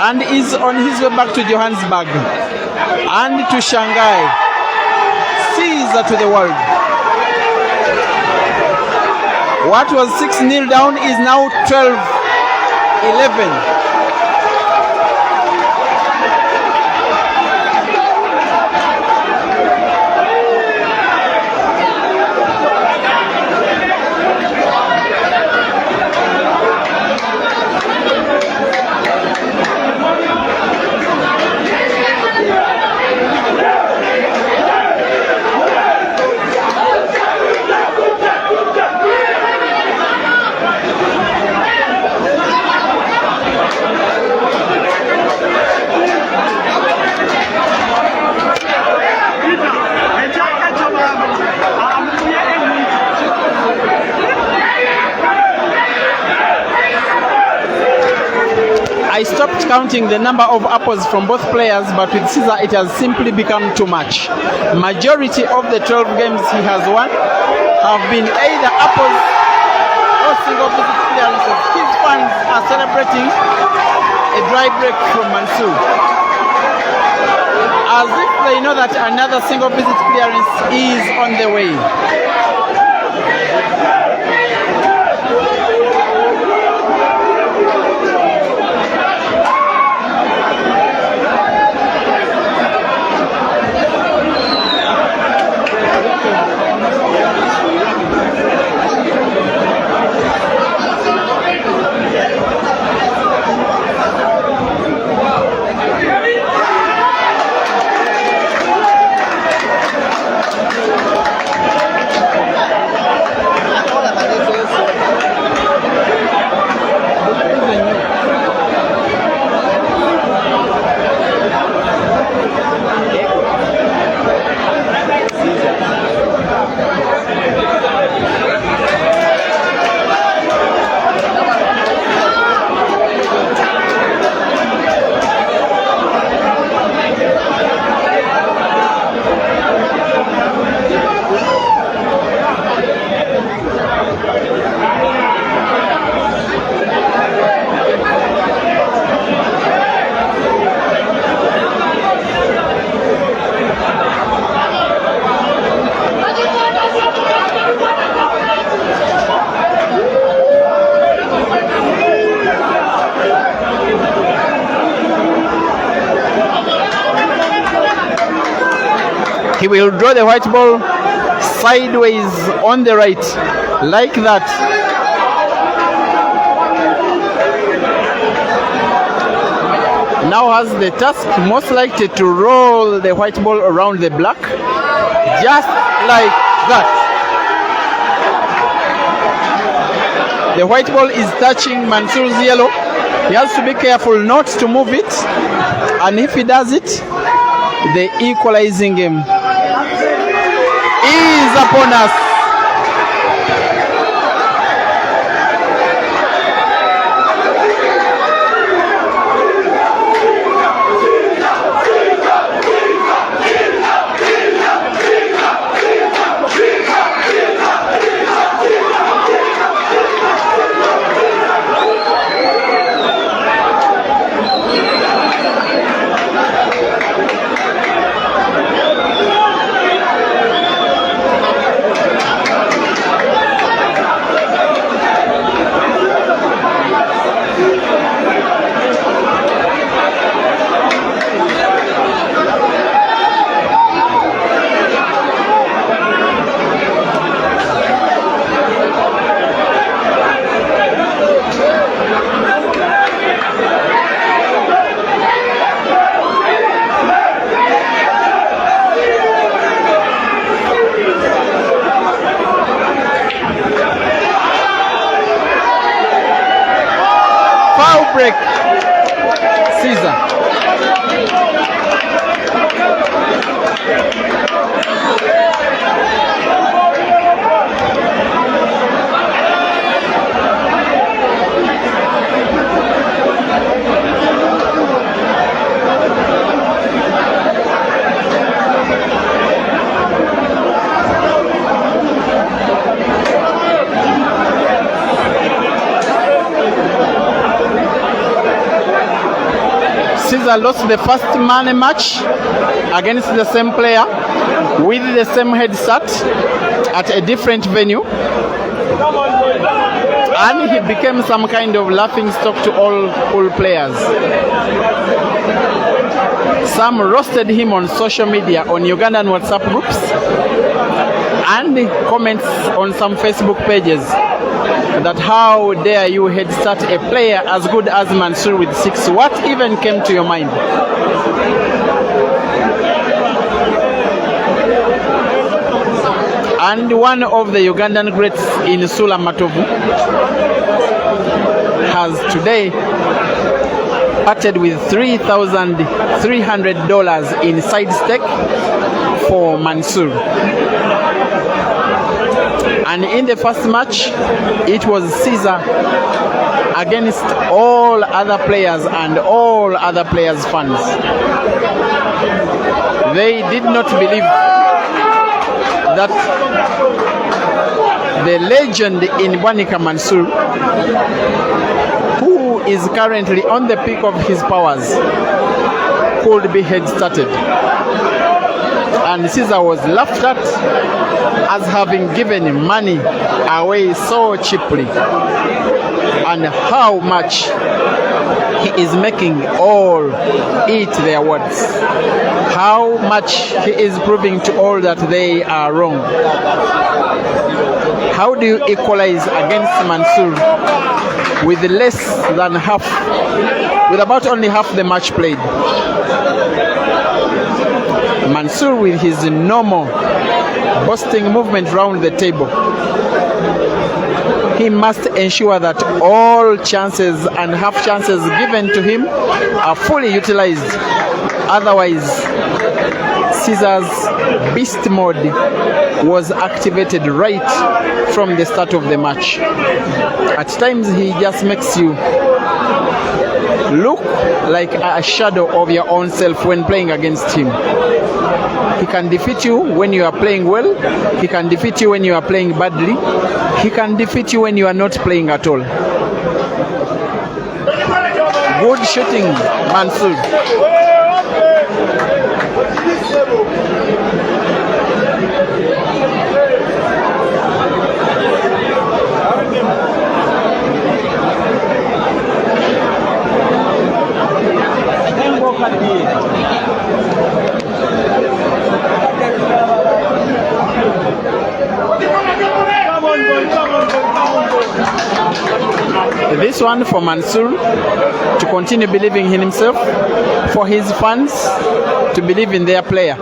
and is on his way back to Johannesburg and to Shanghai. Cesar to the world. What was 6-0 down is now 12-11. I stopped counting the number of apples from both players, but with Cesar it has simply become too much. Majority of the 12 games he has won have been either apples All single visit clearances. His fans are celebrating a dry break from Mansur, as if they know that another single visit clearance is on the way. He will draw the white ball sideways on the right, like that. Now has the task most likely to roll the white ball around the black, just like that. The white ball is touching Mansur's yellow. He has to be careful not to move it, and if he does it, the equalizing game is upon us. Foul break, Cesar. Cesar lost the first man match against the same player with the same head start at a different venue, and he became some kind of laughing stock to all players. Some roasted him on social media, on Ugandan WhatsApp groups, and comments on some Facebook pages, that how dare you head start a player as good as Mansur with 6. What even came to your mind? And one of the Ugandan greats in Sula Matovu has today parted with $3,300 in side stake for Mansur. And in the first match, it was Cesar against all other players and all other players' fans. They did not believe that the legend in Bwanika Mansur, who is currently on the peak of his powers, could be head-started. And Cesar was laughed at as having given money away so cheaply, and how much he is making all eat their words, how much he is proving to all that they are wrong. How do you equalize against Mansur with less than half, with about only half the match played? Mansur, with his normal boasting movement round the table, he must ensure that all chances and half chances given to him are fully utilized. Otherwise, Cesar's beast mode was activated right from the start of the match. At times, he just makes you look like a shadow of your own self when playing against him. He can defeat you when you are playing well. He can defeat you when you are playing badly. He can defeat you when you are not playing at all. Good shooting, Mansur. This one for Mansur to continue believing in himself, for his fans to believe in their player.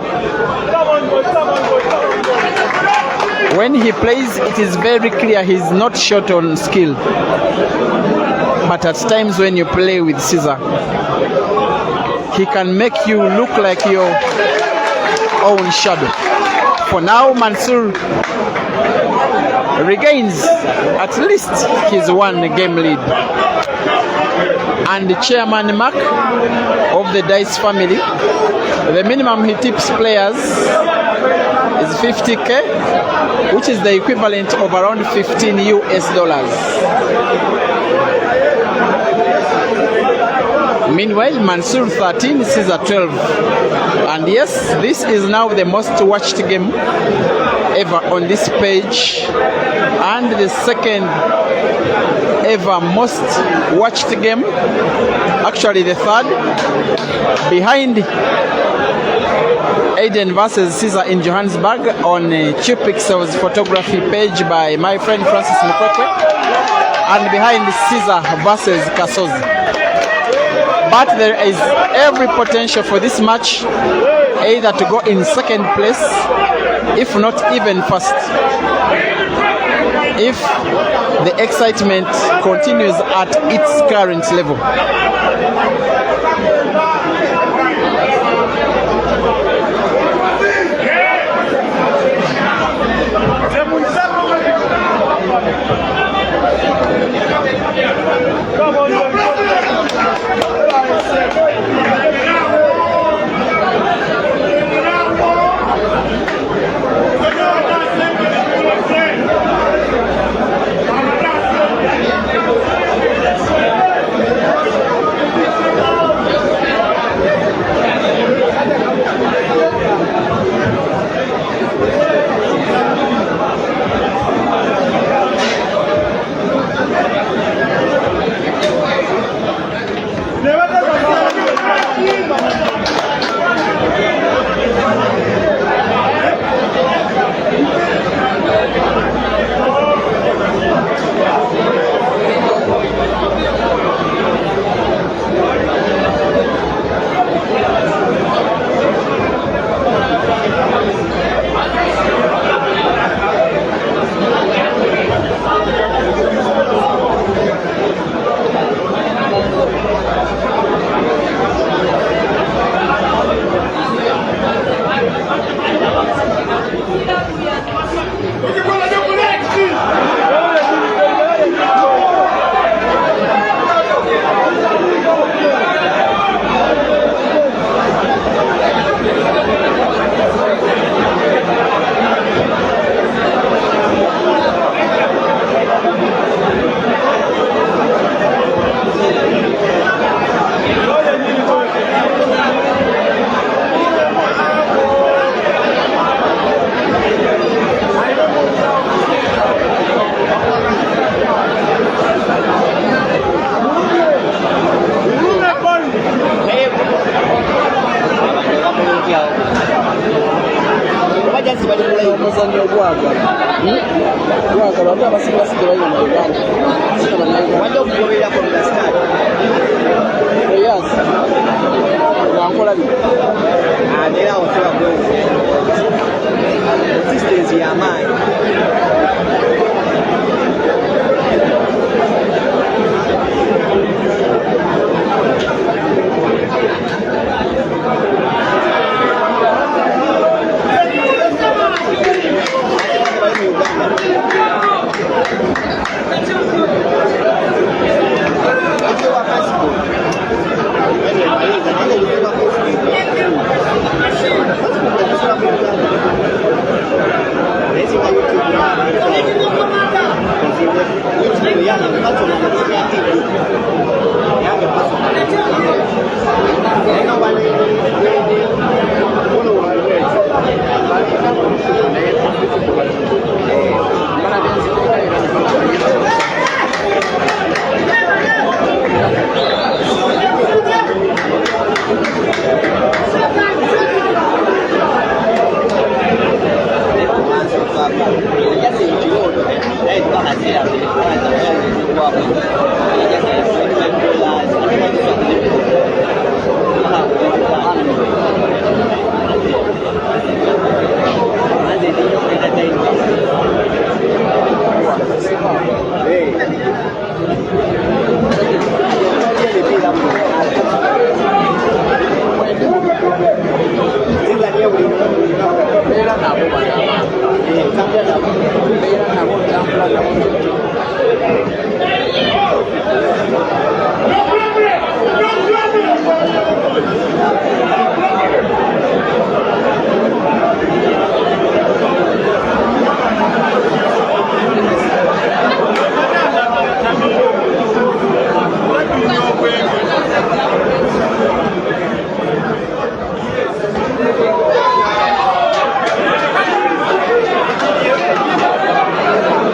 When he plays, it is very clear he's not short on skill. But at times when you play with Cesar, he can make you look like your own shadow. For now, Mansur regains at least his one game lead. And the chairman Mark of the Dice family, the minimum he tips players is 50k, which is the equivalent of around 15 US dollars. Meanwhile, Mansur 13, Cesar 12. And yes, this is now the most watched game ever on this page, and the second ever most watched game, actually the third, behind Aiden versus Cesar in Johannesburg on Cheap Pixels photography page by my friend Francis Mukwekwe, and behind Cesar versus Kasozi. But there is every potential for this match either to go in second place, if not even first, if the excitement continues at its current level.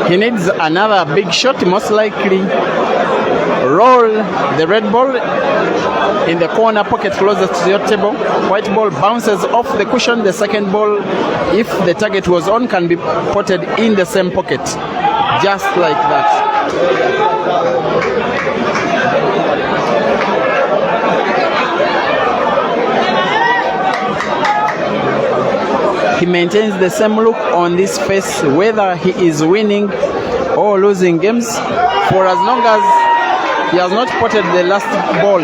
He needs another big shot, most likely roll the red ball in the corner pocket closest to your table. White ball bounces off the cushion. The second ball, if the target was on, can be potted in the same pocket, just like that. He maintains the same look on this face, whether he is winning or losing games, for as long as he has not potted the last ball.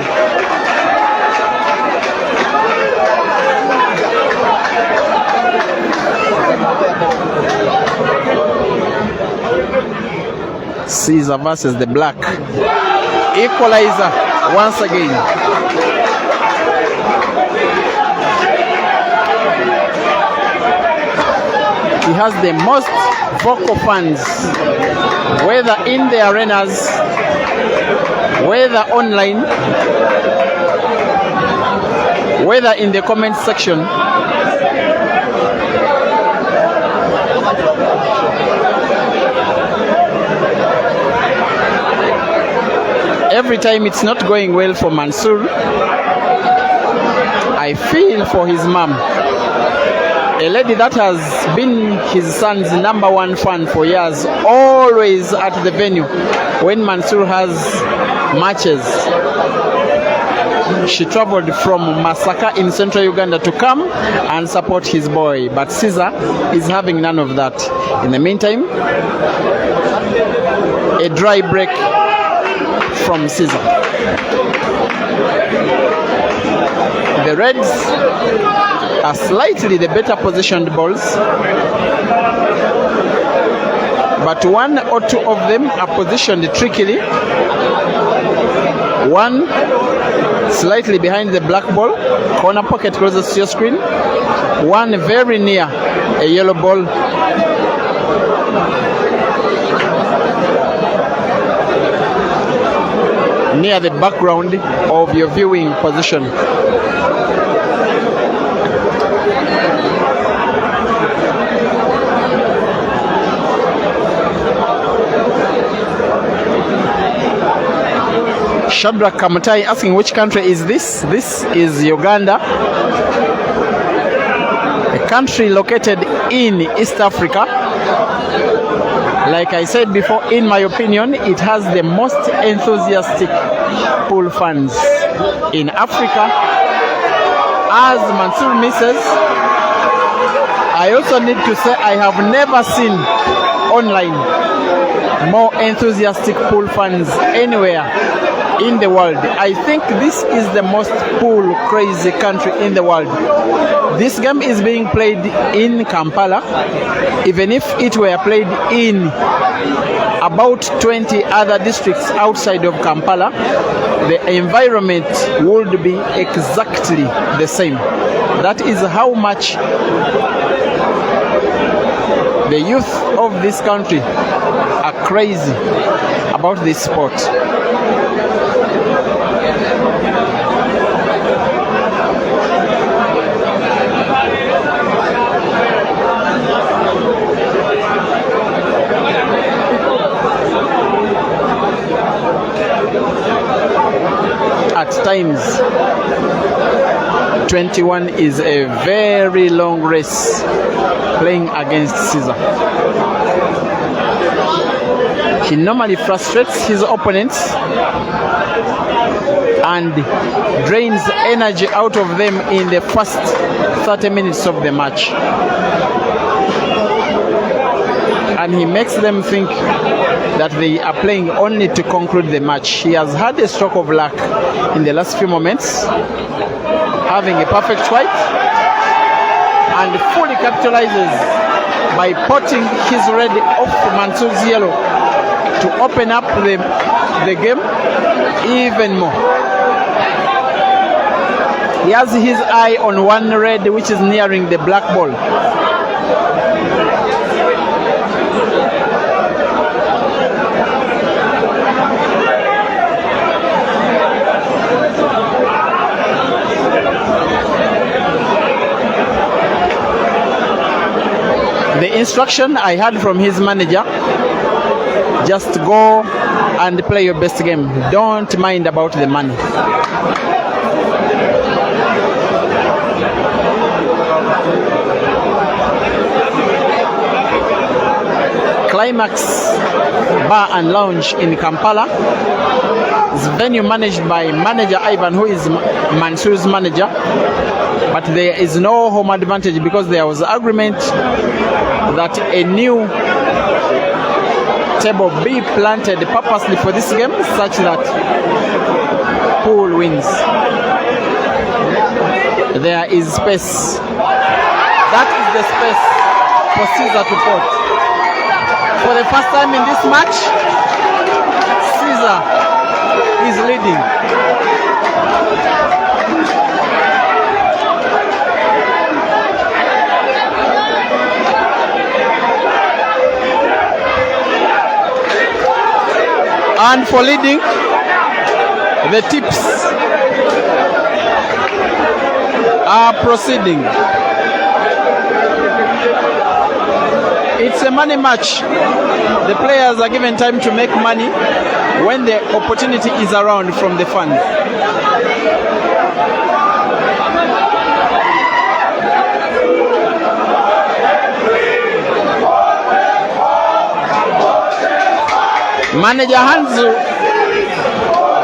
Cesar versus the black. Equalizer once again. He has the most vocal fans, whether in the arenas, whether online, whether in the comment section. Every time it's not going well for Mansur, I feel for his mom. A lady that has been his son's #1 fan for years, always at the venue when Mansur has matches. She traveled from Masaka in central Uganda to come and support his boy, but Cesar is having none of that. In the meantime, a dry break from Cesar. The Reds are slightly the better positioned balls, but one or two of them are positioned trickily. One slightly behind the black ball, corner pocket closest to your screen. One very near a yellow ball. Near the background of your viewing position. Shadrach Kamutai asking which country is this? This is Uganda, a country located in East Africa. Like I said before, in my opinion, it has the most enthusiastic pool fans in Africa. As Mansur misses, I also need to say I have never seen online more enthusiastic pool fans anywhere in the world. I think this is the most pool crazy country in the world. This game is being played in Kampala. Even if it were played in about 20 other districts outside of Kampala, the environment would be exactly the same. That is how much the youth of this country are crazy about this sport. At times, 21 is a very long race playing against Cesar. He normally frustrates his opponents and drains energy out of them in the first 30 minutes of the match. And he makes them think that they are playing only to conclude the match. He has had a stroke of luck in the last few moments, having a perfect white, and fully capitalizes by potting his red off Mansour's yellow to open up the game even more. He has his eye on one red which is nearing the black ball. The instruction I had from his manager, just go and play your best game. Don't mind about the money. Climax Bar and Lounge in Kampala is a venue managed by manager Ivan, who is Mansour's manager. But there is no home advantage because there was agreement that a new table be planted purposely for this game such that pool wins. There is space. That is the space for Cesar to pot. For the first time in this match, Cesar is leading. And for leading, the tips are proceeding. It's a money match. The players are given time to make money when the opportunity is around from the fund. Manager Hansu,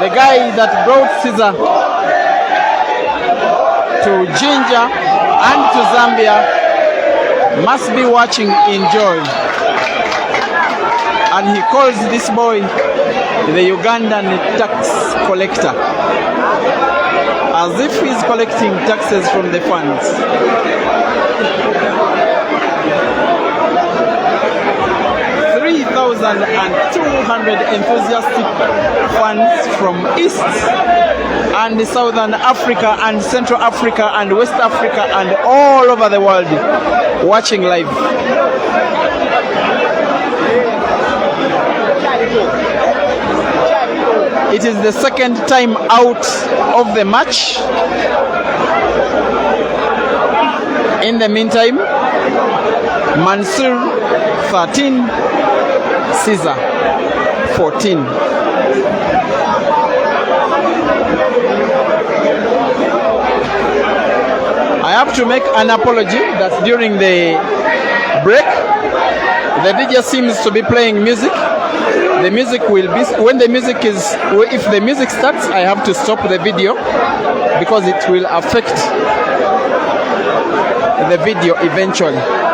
the guy that brought Cesar to Ginger and to Zambia, must be watching in joy. And he calls this boy the Ugandan tax collector, as if he's collecting taxes from the funds. 3,200 enthusiastic fans from East and Southern Africa and Central Africa and West Africa and all over the world watching live. It is the second time out of the match. In the meantime, Mansur 13, Cesar 14. I have to make an apology that during the break, the DJ seems to be playing music. The music will be, when the music is, if the music starts, I have to stop the video because it will affect the video eventually.